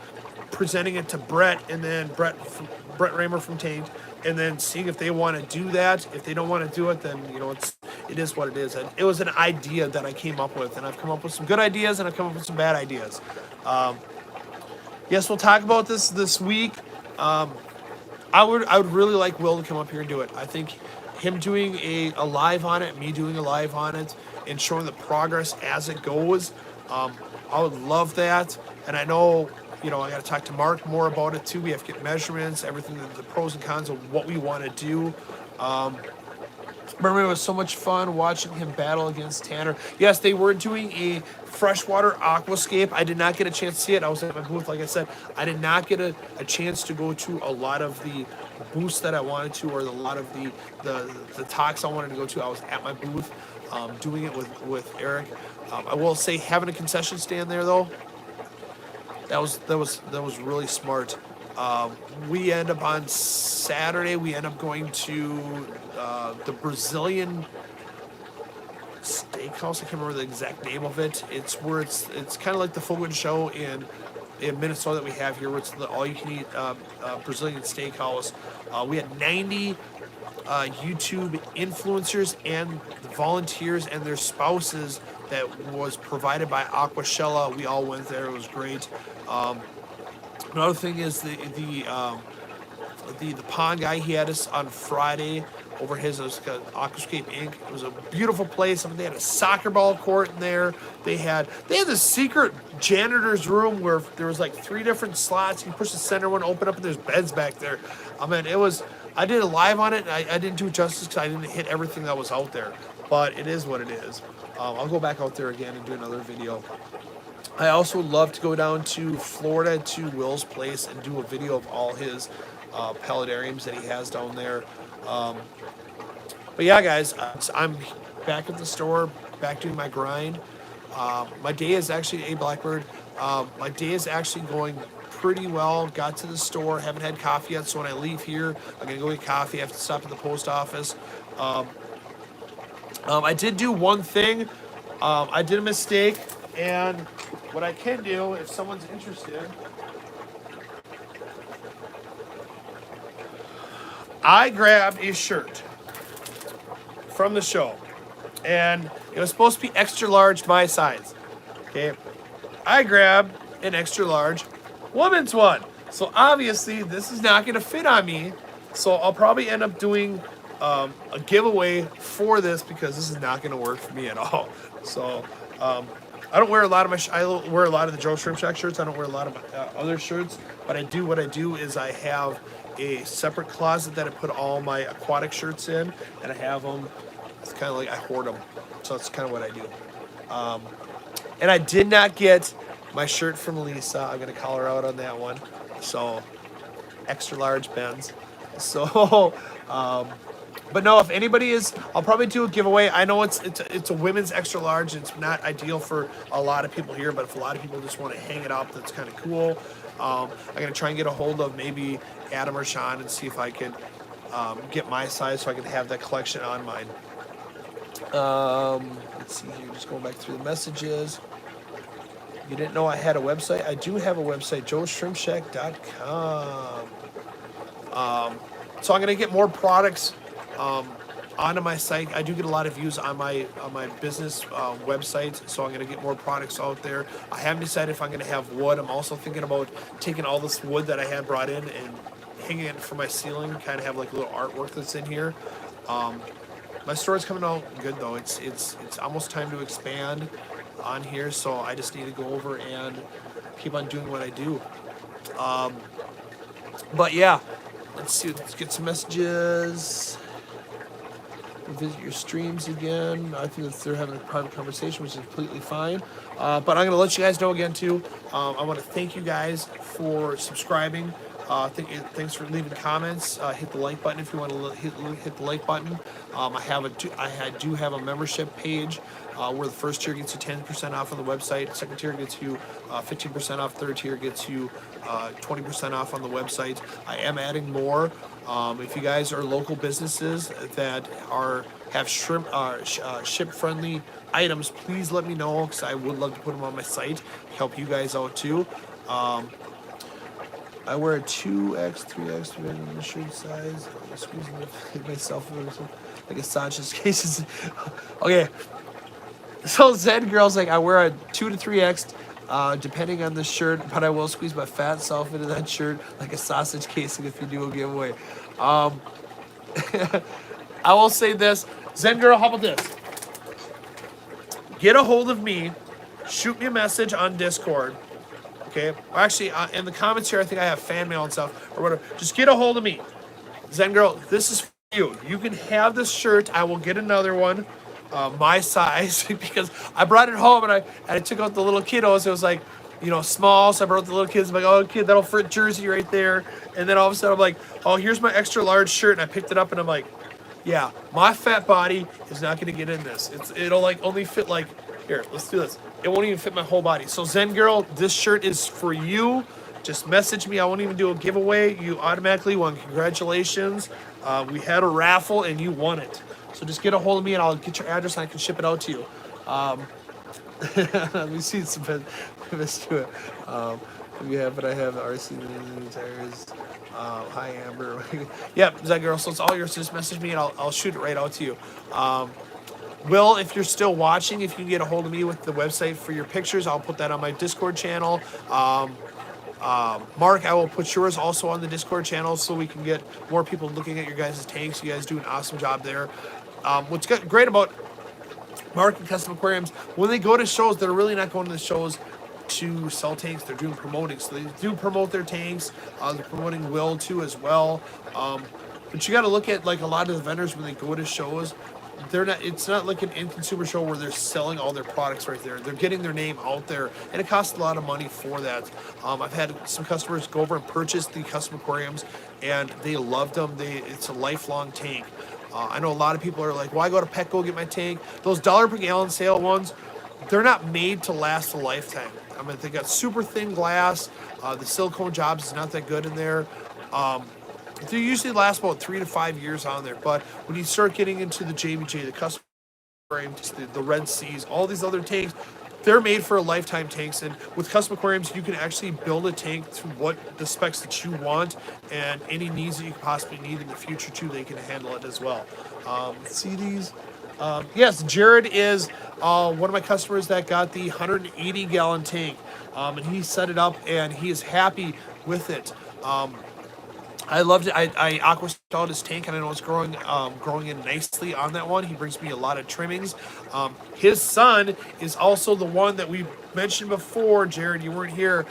presenting it to Brett, and then Brett Raymer from Taint, and then seeing if they want to do that. If they don't want to do it, then it is what it is. And it was an idea that I came up with, and I've come up with some good ideas, and I've come up with some bad ideas. Yes, we'll talk about this week. I would really like Will to come up here and do it. I think him doing a live on it, me doing a live on it, and showing the progress as it goes. I would love that. And I know, I got to talk to Mark more about it too. We have to get measurements, everything, the pros and cons of what we want to do. Remember, it was so much fun watching him battle against Tanner. Yes, they were doing a freshwater aquascape. I did not get a chance to see it. I was at my booth, like I said. I did not get a chance to go to a lot of the booths that I wanted to, or a lot of the talks I wanted to go to. I was at my booth doing it with Eric. I will say, having a concession stand there though, that was really smart. We end up on Saturday. We end up going to the Brazilian steakhouse. I can't remember the exact name of it. It's kind of like the Fogo de Show in Minnesota that we have here, where it's the all-you-can-eat Brazilian steakhouse. We had 90 YouTube influencers and volunteers and their spouses that was provided by Aquashella. We all went there. It was great. Another thing is the pond guy, he had us on Friday over his, it was Aquascape Inc. It was a beautiful place. I mean, they had a soccer ball court in there. They had this secret janitor's room where there was like 3 different slots. You push the center one, open up, and there's beds back there. I mean, it was, I did a live on it, and I didn't do it justice because I didn't hit everything that was out there. But it is what it is. I'll go back out there again and do another video. I also would love to go down to Florida to Will's place and do a video of all his paludariums that he has down there. But yeah, guys, I'm back at the store, back doing my grind. My day is actually, a Blackbird, my day is actually going pretty well. Got to the store, haven't had coffee yet, so when I leave here, I'm gonna go get coffee. I have to stop at the post office. I did do one thing. I did a mistake, and what I can do, if someone's interested, I grabbed a shirt from the show, and it was supposed to be extra large, my size. Okay, I grabbed an extra large woman's one. So obviously this is not going to fit on me. So I'll probably end up doing a giveaway for this because this is not going to work for me at all. So I don't wear a lot of I wear a lot of the Joe Shrimp Shack shirts. I don't wear a lot of other shirts, but what I do is I have a separate closet that I put all my aquatic shirts in, and I have them. It's kind of like I hoard them, so that's kind of what I do. And I did not get my shirt from Lisa. I'm gonna call her out on that one. So extra large Benz. So, but no, if anybody is, I'll probably do a giveaway. I know it's a women's extra large. It's not ideal for a lot of people here, but if a lot of people just want to hang it up, that's kind of cool. I'm gonna try and get a hold of maybe Adam or Sean and see if I can get my size so I can have that collection on mine. Let's see here, just going back through the messages. You didn't know I had a website? I do have a website, joesshrimpshack.com. So I'm gonna get more products onto my site. I do get a lot of views on my business website, so I'm gonna get more products out there. I haven't decided if I'm gonna have wood. I'm also thinking about taking all this wood that I had brought in and hanging it from my ceiling, kind of have like a little artwork that's in here. My store's coming out good though. It's almost time to expand on here, so I just need to go over and keep on doing what I do. But yeah, let's see. Let's get some messages. Visit your streams again. I think that they're having a private conversation, which is completely fine. But I'm gonna let you guys know again too. I want to thank you guys for subscribing. Thanks for leaving comments. Hit the like button if you want to hit the like button. I do have a membership page where the first tier gets you 10% off on the website. Second tier gets you 15% off. Third tier gets you 20% off on the website. I am adding more. If you guys are local businesses that have shrimp ship-friendly items, please let me know because I would love to put them on my site. Help you guys out too. I wear a 2X, 3X, 3X shirt size. I'm squeezing myself like a Sanchez case. Okay. So Zen Girl's like, I wear a 2 to 3X depending on the shirt, but I will squeeze my fat self into that shirt like a sausage casing if you do a giveaway. I will say this. Zen Girl, how about this? Get a hold of me. Shoot me a message on Discord. Okay, actually, in the comments here, I think I have fan mail and stuff or whatever. Just get a hold of me, Zen Girl. This is for you. You can have this shirt. I will get another one, my size, because I brought it home and I took out the little kiddos. It was like, small. So I brought the little kids. I'm like, oh, kid, that'll fit Jersey right there. And then all of a sudden, I'm like, oh, here's my extra large shirt, and I picked it up, and I'm like, yeah, my fat body is not going to get in this. It'll like only fit like here. Let's do this. It won't even fit my whole body. So Zen Girl, this shirt is for you. Just message me. I won't even do a giveaway. You automatically won. Congratulations. We had a raffle and you won it. So just get a hold of me and I'll get your address and I can ship it out to you. Let me see some bits to it. But I have RC tires. Hi Amber. Yep, Zen Girl. So it's all yours. Just message me and I'll shoot it right out to you. Will, if you're still watching, if you can get a hold of me with the website for your pictures, I'll put that on my Discord channel. Mark, I will put yours also on the Discord channel so we can get more people looking at your guys' tanks. You guys do an awesome job there. What's great about Mark and Custom Aquariums, when they go to shows, they're really not going to the shows to sell tanks. They're doing promoting. So they do promote their tanks. They're promoting Will too as well. But you got to look at like a lot of the vendors when they go to shows. They're not. It's not like an end consumer show where they're selling all their products right there. They're getting their name out there, and it costs a lot of money for that. I've had some customers go over and purchase the custom aquariums, and they loved them. It's a lifelong tank. I know a lot of people are like, "Well, I go to Petco get my tank." Those dollar per gallon sale ones, they're not made to last a lifetime. I mean, they got super thin glass. The silicone jobs is not that good in there. They usually last about 3 to 5 years on there. But when you start getting into the JBJ, the custom aquariums, the Red Seas, all these other tanks, they're made for a lifetime tanks. And with custom aquariums, you can actually build a tank to what the specs that you want, and any needs that you could possibly need in the future too, they can handle it as well. See these? Yes, Jared is one of my customers that got the 180 gallon tank, and he set it up and he is happy with it. I loved it. I aquastalled his tank, and I know it's growing in nicely on that one. He brings me a lot of trimmings. His son is also the one that we mentioned before. Jared, you weren't here.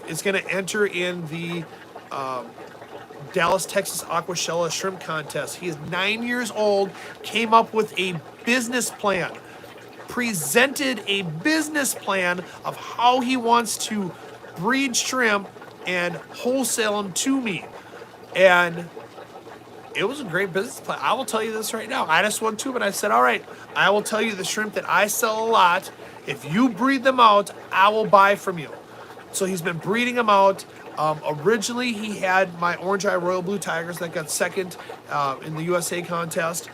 Is going to enter in the Dallas, Texas Aquashella Shrimp Contest. He is 9 years old, came up with a business plan, presented a business plan of how he wants to breed shrimp and wholesale them to me. And it was a great business plan. I will tell you this right now. I just went to him and I said, all right, I will tell you the shrimp that I sell a lot. If you breed them out, I will buy from you. So he's been breeding them out. Originally, he had my orange eye royal blue tigers that got second in the USA contest.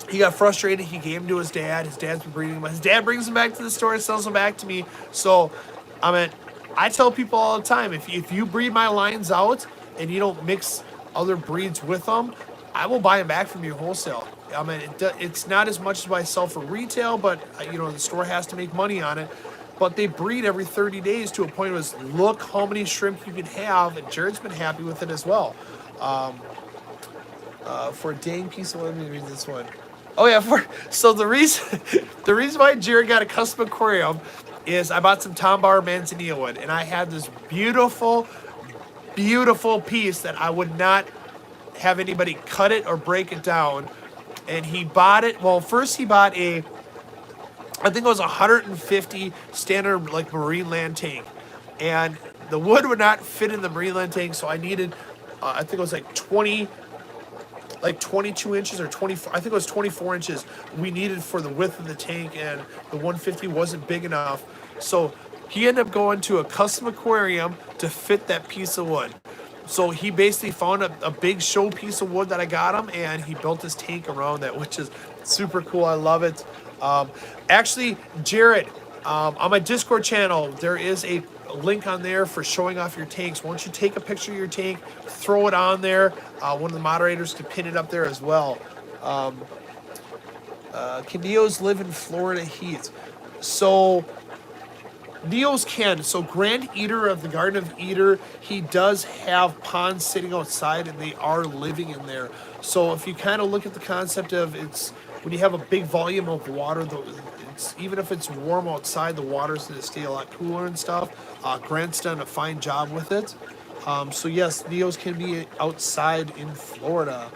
He got frustrated. He gave them to his dad. His dad's been breeding them. His dad brings them back to the store and sells them back to me. So, I mean, I tell people all the time, if you breed my lines out and you don't mix other breeds with them, I will buy them back from you wholesale. I mean, it's not as much as I sell for retail, but the store has to make money on it. But they breed every 30 days to a point where it's, look how many shrimp you can have, and Jared's been happy with it as well. For a dang piece of, let me read this one. Oh yeah, so the reason why Jared got a custom aquarium is I bought some Tom Bauer manzanilla wood, and I had this beautiful, beautiful piece that I would not have anybody cut it or break it down. And he bought it. Well, first he bought I think it was 150 standard like marine land tank, and the wood would not fit in the marine land tank, so I needed, I think it was like 22 inches or 24. I think it was 24 inches we needed for the width of the tank, and the 150 wasn't big enough. So he ended up going to a custom aquarium to fit that piece of wood. So he basically found a big show piece of wood that I got him, and he built his tank around that, which is super cool. I love it. Actually, Jared, on my Discord channel, there is a link on there for showing off your tanks. Once you take a picture of your tank, throw it on there. One of the moderators can pin it up there as well. Can Neos live in Florida heat? So Neos can. So Grand Eater of the Garden of Eater, he does have ponds sitting outside, and they are living in there. So if you kind of look at the concept of, it's when you have a big volume of water, even if it's warm outside, the water's going to stay a lot cooler and stuff. Grant's done a fine job with it. So yes, Neos can be outside in Florida.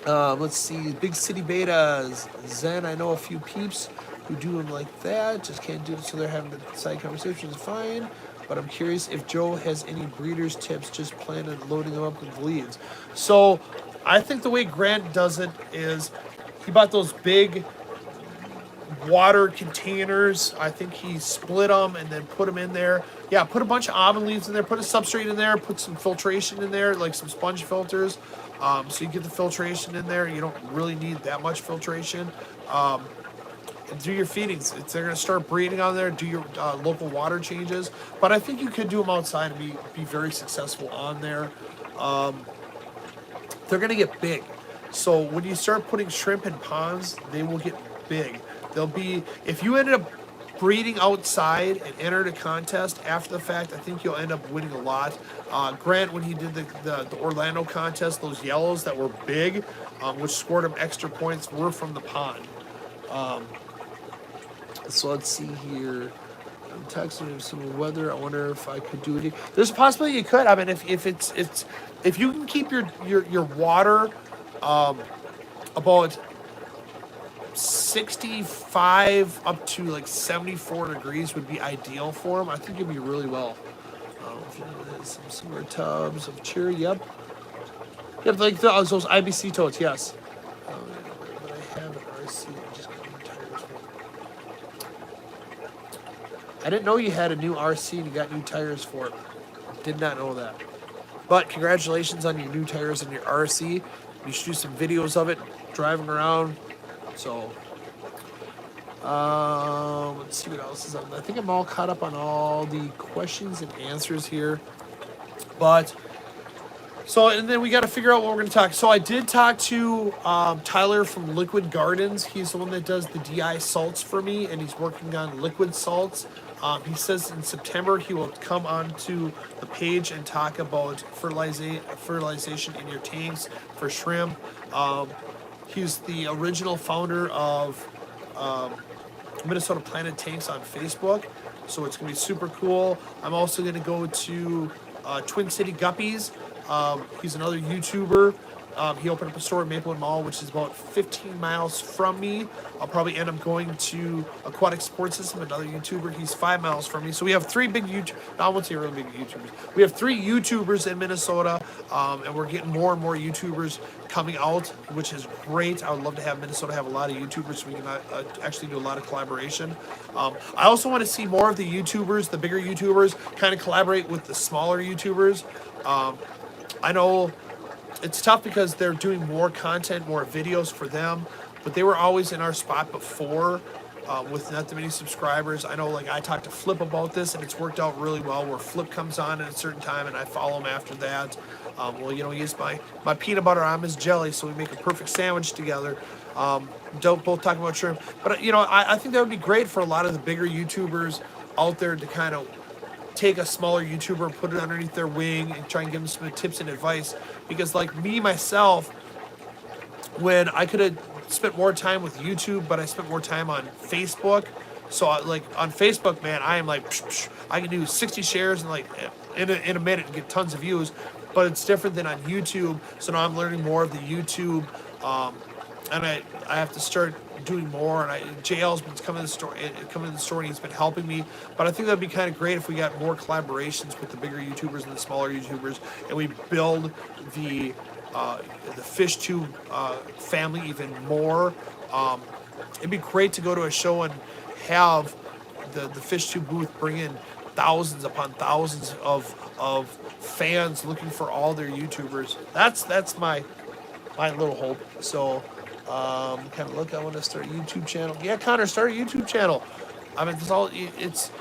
Let's see, big city betas. Zen, I know a few peeps who do them like that, just can't do it, so they're having the side conversations. Fine, but I'm curious if Joe has any breeders tips. Just plan on loading them up with leads. So I think the way Grant does it is he bought those big water containers. I think he split them and then put them in there. Yeah, put a bunch of almond leaves in there, put a substrate in there, put some filtration in there, like some sponge filters. So you get the filtration in there. You don't really need that much filtration. And do your feedings. They're going to start breeding on there. Do your local water changes. But I think you could do them outside and be very successful on there. They're going to get big. So when you start putting shrimp in ponds, they will get big. They'll be, if you ended up breeding outside and enter the contest after the fact, I think you'll end up winning a lot. Grant, when he did the Orlando contest, those yellows that were big, which scored him extra points, were from the pond. So let's see here. I'm texting him some weather. I wonder if I could do it. There's a possibility you could. I mean, if you can keep your water about 65 up to like 74 degrees would be ideal for them. I think it'd be really well. Some similar tubs of cheer. Yep, like those IBC totes. Yes. But I have an RC. I just got new tires. I didn't know you had a new RC and you got new tires for it. Did not know that. But congratulations on your new tires and your RC. You should do some videos of it driving around. So, let's see what else is on. I think I'm all caught up on all the questions and answers here. But, so, and then we got to figure out what we're going to talk. So I did talk to Tyler from Liquid Gardens. He's the one that does the DI salts for me, and he's working on liquid salts. He says in September he will come onto the page and talk about fertilization in your tanks for shrimp. He's the original founder of Minnesota Planet Tanks on Facebook, so it's going to be super cool. I'm also going to go to Twin City Guppies. He's another YouTuber. He opened up a store at Maplewood Mall, which is about 15 miles from me. I'll probably end up going to Aquatic Sports System, another YouTuber. He's 5 miles from me. So we have three big YouTubers. I won't say really big YouTubers. We have 3 YouTubers in Minnesota, and we're getting more and more YouTubers coming out, which is great. I would love to have Minnesota have a lot of YouTubers so we can actually do a lot of collaboration. I also want to see more of the YouTubers, the bigger YouTubers, kind of collaborate with the smaller YouTubers. I know it's tough because they're doing more content, more videos for them, but they were always in our spot before with not that many subscribers. I know, like, I talked to Flip about this, and it's worked out really well where Flip comes on at a certain time, and I follow him after that. Well, you know, he's my peanut butter, I'm his jelly, so we make a perfect sandwich together. Don't both talk about shrimp. But, you know, I think that would be great for a lot of the bigger YouTubers out there to kind of take a smaller YouTuber and put it underneath their wing and try and give them some tips and advice. Because, like me, myself, when I could have spent more time with YouTube, but I spent more time on Facebook. So, like, on Facebook, man, I am like, I can do 60 shares in, like, in a minute and get tons of views. But it's different than on YouTube. So now I'm learning more of the YouTube, and I have to start doing more. And JL's been coming to the store, and he's been helping me. But I think that'd be kind of great if we got more collaborations with the bigger YouTubers and the smaller YouTubers, and we build the fish tube family even more. It'd be great to go to a show and have the fish tube booth bring in thousands upon thousands of fans looking for all their YouTubers. That's my little hope. So kind of look, I want to start a YouTube channel. Yeah, Connor, start a YouTube channel. I mean, it's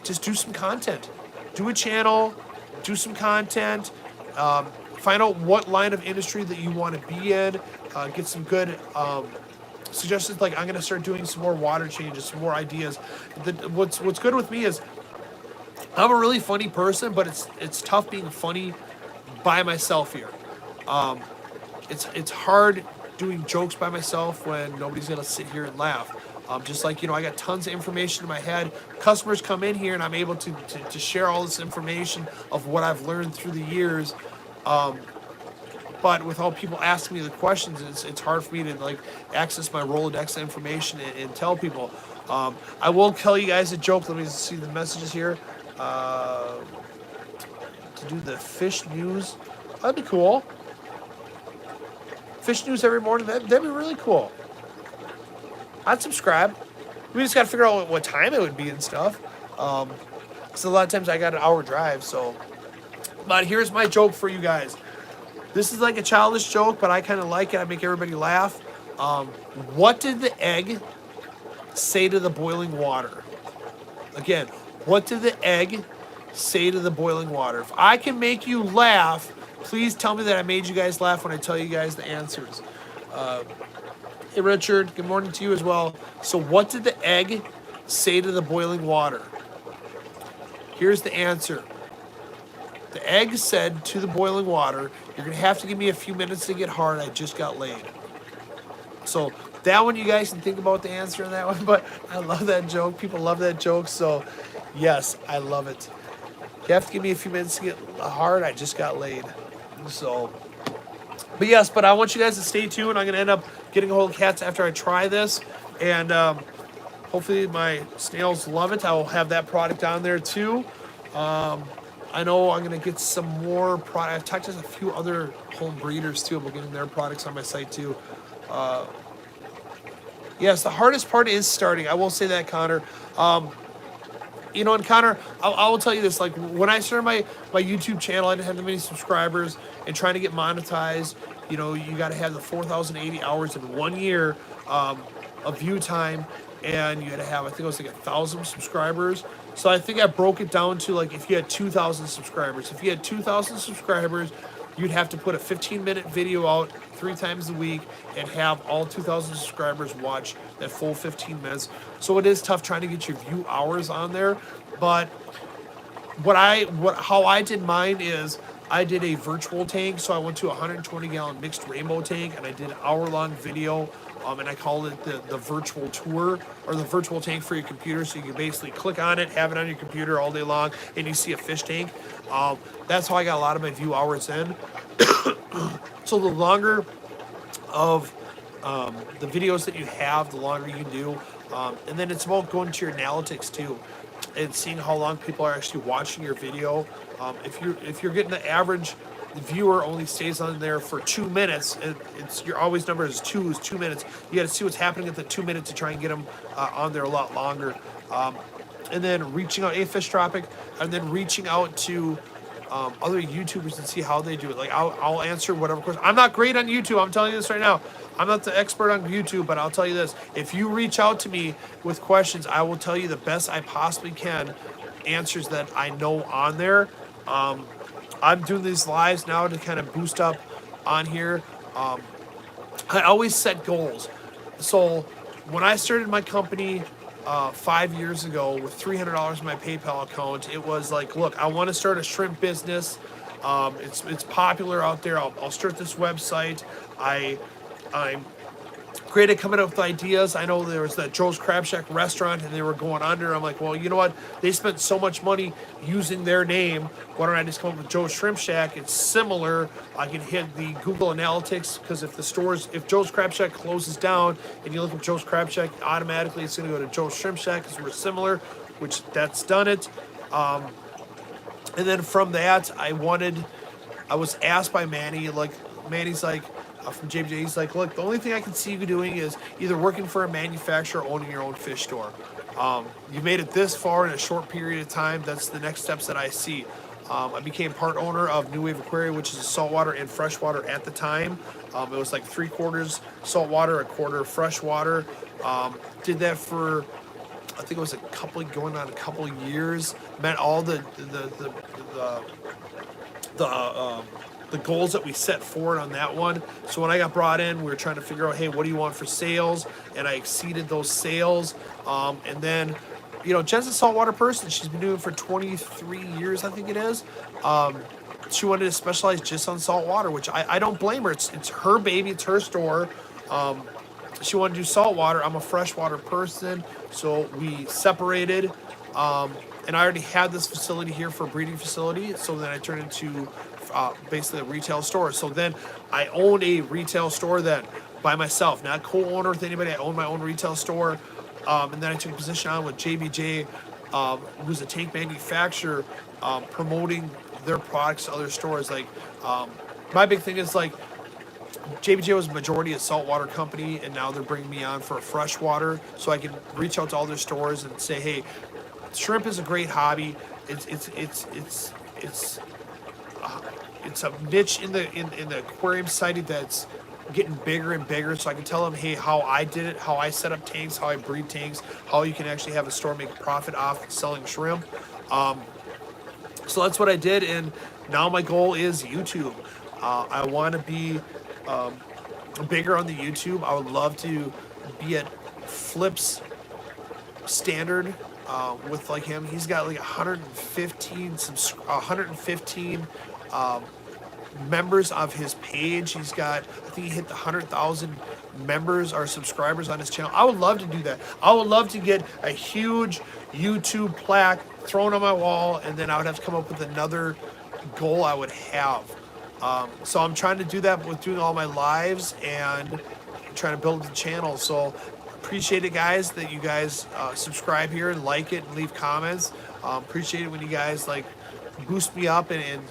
just do some content. Do a channel, do some content, find out what line of industry that you want to be in, get some good suggestions. Like, I'm going to start doing some more water changes, some more ideas. What's good with me is I'm a really funny person, but it's tough being funny by myself here. It's hard doing jokes by myself when nobody's gonna sit here and laugh. Just like, you know, I got tons of information in my head. Customers come in here and I'm able to share all this information of what I've learned through the years. But without people asking me the questions, it's hard for me to, like, access my Rolodex information and tell people. I will tell you guys a joke. Let me see the messages here. To do the fish news, that'd be cool. Fish news every morning, that'd be really cool. I'd subscribe. We just gotta figure out what time it would be and stuff. So a lot of times I got an hour drive, so. But here's my joke for you guys. This is like a childish joke, but I kind of like it. I make everybody laugh. What did the egg say to the boiling water? Again, what did the egg say to the boiling water? If I can make you laugh, please tell me that I made you guys laugh when I tell you guys the answers. Hey, Richard, good morning to you as well. So what did the egg say to the boiling water? Here's the answer. The egg said to the boiling water, you're going to have to give me a few minutes to get hard. I just got laid. So that one, you guys can think about the answer on that one, but I love that joke. People love that joke. So yes, I love it. You have to give me a few minutes to get hard. I just got laid. So, but yes, but I want you guys to stay tuned. I'm going to end up getting a hold of cats after I try this. And hopefully my snails love it. I will have that product on there too. I know I'm going to get some more product. I've talked to a few other home breeders too about getting their products on my site too. Yes, the hardest part is starting. I will say that, Connor. You know, and Connor, I will tell you this. Like, when I started my YouTube channel, I didn't have that many subscribers. And trying to get monetized, you know, you got to have the 4,080 hours in 1 year of view time. And you had to have, I think it was like 1,000 subscribers. So I think I broke it down to, like, if you had 2,000 subscribers. If you had 2,000 subscribers, you'd have to put a 15-minute video out 3 times a week and have all 2,000 subscribers watch that full 15 minutes. So it is tough trying to get your view hours on there. But how I did mine is I did a virtual tank. So I went to a 120-gallon mixed rainbow tank, and I did an hour-long video. And I called it the virtual tour, or the virtual tank for your computer. So you can basically click on it, have it on your computer all day long, and you see a fish tank. That's how I got a lot of my view hours in. So the longer of the videos that you have, the longer you do. And then it's about going to your analytics too, and seeing how long people are actually watching your video. If you're getting the average, the viewer only stays on there for 2 minutes, and it's your always number is 2 minutes. You got to see what's happening at the 2 minutes to try and get them on there a lot longer. And then reaching out, fish tropic, and then reaching out to other YouTubers and see how they do it. Like, I'll answer whatever question. I'm not great on YouTube. I'm telling you this right now. I'm not the expert on YouTube, but I'll tell you this. If you reach out to me with questions, I will tell you the best I possibly can, answers that I know on there. I'm doing these lives now to kind of boost up on here. I always set goals. So when I started my company 5 years ago with $300 in my PayPal account, it was like, look, I want to start a shrimp business. It's popular out there. I'll start this website. I'm great at coming up with ideas. I know there was that Joe's Crab Shack restaurant and they were going under. I'm like, well, you know what? They spent so much money using their name. Why don't I just come up with Joe's Shrimp Shack? It's similar. I can hit the Google Analytics, because if Joe's Crab Shack closes down and you look at Joe's Crab Shack, automatically it's going to go to Joe's Shrimp Shack because we're similar, which that's done it. And then from that, I was asked by Manny, like, Manny's like, from JBJ, he's like, look, the only thing I can see you doing is either working for a manufacturer or owning your own fish store. You made it this far in a short period of time. That's the next steps that I see. I became part owner of New Wave Aquarium, which is saltwater and freshwater at the time. It was like 3/4 saltwater, 1/4 freshwater. Did that for, I think it was going on a couple of years. Met all the goals that we set forward on that one. So when I got brought in, we were trying to figure out, hey, what do you want for sales? And I exceeded those sales. And then, you know, Jen's a saltwater person. She's been doing it for 23 years, I think it is. She wanted to specialize just on saltwater, which I don't blame her. It's her baby. It's her store. She wanted to do saltwater. I'm a freshwater person. So we separated. And I already had this facility here for a breeding facility. So then I turned into basically a retail store. So then I owned a retail store that by myself, not co-owner with anybody. I owned my own retail store. And then I took a position on with JBJ, who's a tank manufacturer, promoting their products to other stores. Like, my big thing is, like, JBJ was a majority a saltwater company, and now they're bringing me on for a freshwater, so I can reach out to all their stores and say, hey, shrimp is a great hobby. It's a niche in the aquarium society that's getting bigger and bigger. So I can tell them, hey, how I did it, how I set up tanks, how I breed tanks, how you can actually have a store make a profit off selling shrimp. So that's what I did, and now my goal is YouTube. I want to be bigger on the YouTube. I would love to be at Flip's standard with like him. He's got like 115 members of his page. He's got, I think he hit the 100,000 members or subscribers on his channel. I would love to do that. I would love to get a huge YouTube plaque thrown on my wall, and then I would have to come up with another goal I would have. So I'm trying to do that with doing all my lives and trying to build the channel. So appreciate it, guys, that you guys subscribe here and like it and leave comments. Appreciate it when you guys like boost me up and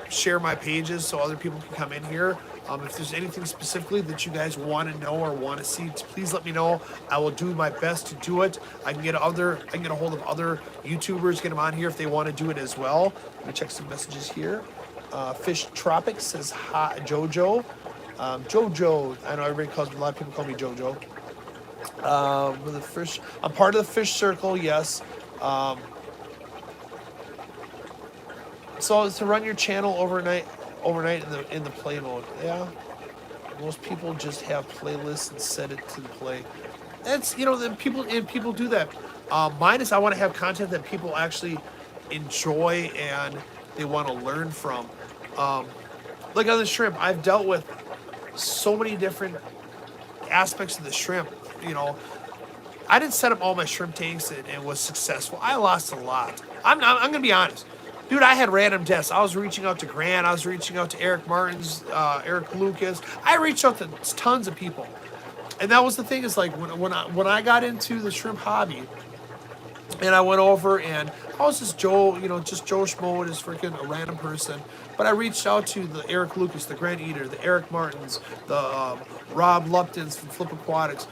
share my pages so other people can come in here. If there's anything specifically that you guys want to know or want to see, please let me know. I will do my best to do it. I can get a hold of other YouTubers, get them on here if they want to do it as well. Let me check some messages here. Fish Tropics says hi, Jojo. Jojo, I know everybody calls me, a lot of people call me Jojo. With the fish, I'm part of the fish circle, yes. So to run your channel overnight in the play mode, yeah. Most people just have playlists and set it to the play. That's, you know, then people do that. Mine is I want to have content that people actually enjoy and they want to learn from. Like on the shrimp, I've dealt with so many different aspects of the shrimp. You know, I didn't set up all my shrimp tanks and was successful. I lost a lot. I'm gonna be honest. Dude, I had random deaths. I was reaching out to Grant. I was reaching out to Eric Martins, Eric Lucas. I reached out to tons of people. And that was the thing, is like when I got into the shrimp hobby and I went over and I was just Joe, you know, just Joe Schmo, just freaking a random person. But I reached out to the Eric Lucas, the Grant Eater, the Eric Martins, the Rob Luptons from Flip Aquatics.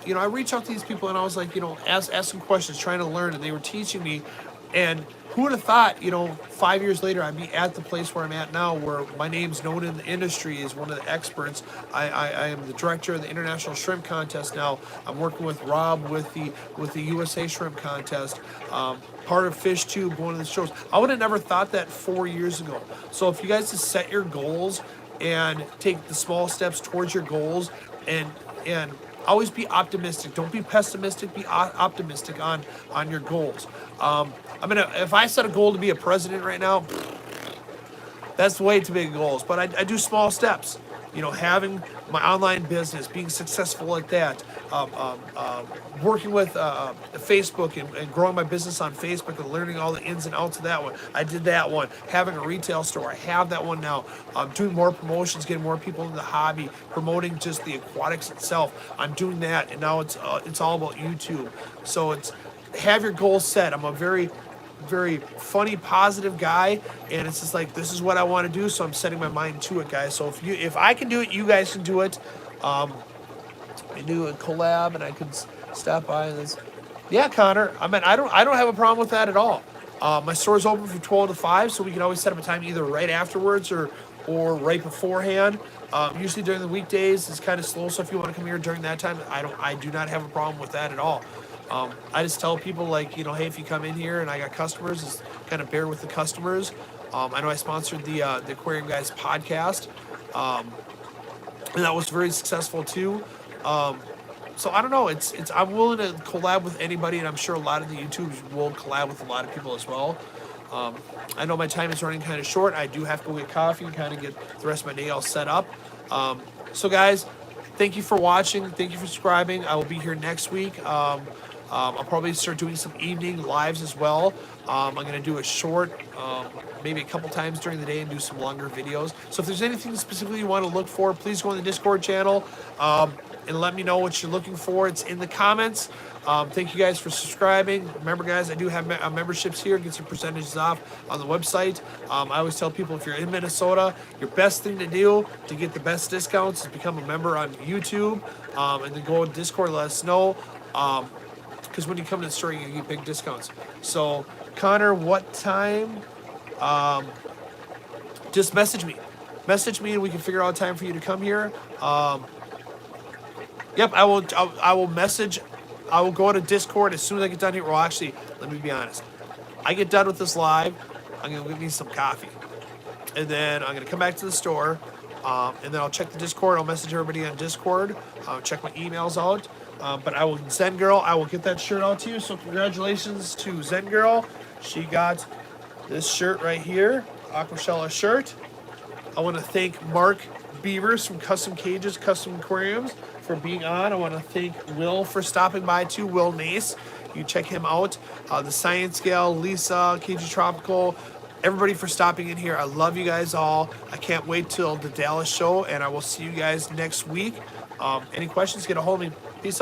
You know, I reached out to these people and I was like, you know, asking questions, trying to learn, and they were teaching me. And who would have thought, you know, 5 years later, I'd be at the place where I'm at now, where my name's known in the industry as one of the experts. I am the director of the International Shrimp Contest now. I'm working with Rob with the USA Shrimp Contest. Part of Fish Tube, one of the shows. I would have never thought that 4 years ago. So if you guys just set your goals and take the small steps towards your goals, and always be optimistic. Don't be pessimistic. Be optimistic on your goals. If I set a goal to be a president right now, that's way too big goals. But I do small steps. You know, having my online business, being successful at that, working with Facebook and growing my business on Facebook and learning all the ins and outs of that one. I did that one. Having a retail store, I have that one now. Doing more promotions, getting more people into the hobby, promoting just the aquatics itself. I'm doing that, and now it's all about YouTube. So it's have your goals set. I'm a very funny, positive guy, and it's just like, this is what I want to do, so I'm setting my mind to it, guys. So if I can do it, you guys can do it. We do a collab, and I could stop by and this. Yeah, Connor. I mean, I don't have a problem with that at all. My store's open from 12 to 5, so we can always set up a time either right afterwards or right beforehand. Usually during the weekdays, it's kind of slow, so if you want to come here during that time, I do not have a problem with that at all. I just tell people, like, you know, hey, if you come in here and I got customers, just kind of bear with the customers. I know I sponsored the Aquarium Guys podcast, and that was very successful too. So I don't know. I'm willing to collab with anybody, and I'm sure a lot of the YouTubers will collab with a lot of people as well. I know my time is running kind of short. I do have to go get coffee and kind of get the rest of my day all set up. So guys, thank you for watching. Thank you for subscribing. I will be here next week. I'll probably start doing some evening lives as well. I'm going to do a short, maybe a couple times during the day, and do some longer videos. So if there's anything specifically you want to look for, please go on the Discord channel and let me know what you're looking for. It's in the comments. Thank you guys for subscribing. Remember, guys, I do have memberships here. Get some percentages off on the website. I always tell people, if you're in Minnesota, your best thing to do to get the best discounts is become a member on YouTube, and then go to Discord and let us know. Because when you come to the store, you get big discounts. So, Connor, what time? Just message me. Message me, and we can figure out a time for you to come here. Yep, I will message. I will go to Discord as soon as I get done here. Well, actually, let me be honest. I get done with this live, I'm going to get me some coffee. And then I'm going to come back to the store, and then I'll check the Discord. I'll message everybody on Discord. Check my emails out. But I will, Zen Girl, I will get that shirt out to you. So congratulations to Zen Girl. She got this shirt right here, Aquashella shirt. I want to thank Mark Beavers from Custom Cages, Custom Aquariums for being on. I want to thank Will for stopping by too, Will Nace. You check him out. The Science Gal, Lisa, KG Tropical, everybody for stopping in here. I love you guys all. I can't wait till the Dallas show, and I will see you guys next week. Any questions, get a hold of me. Peace out.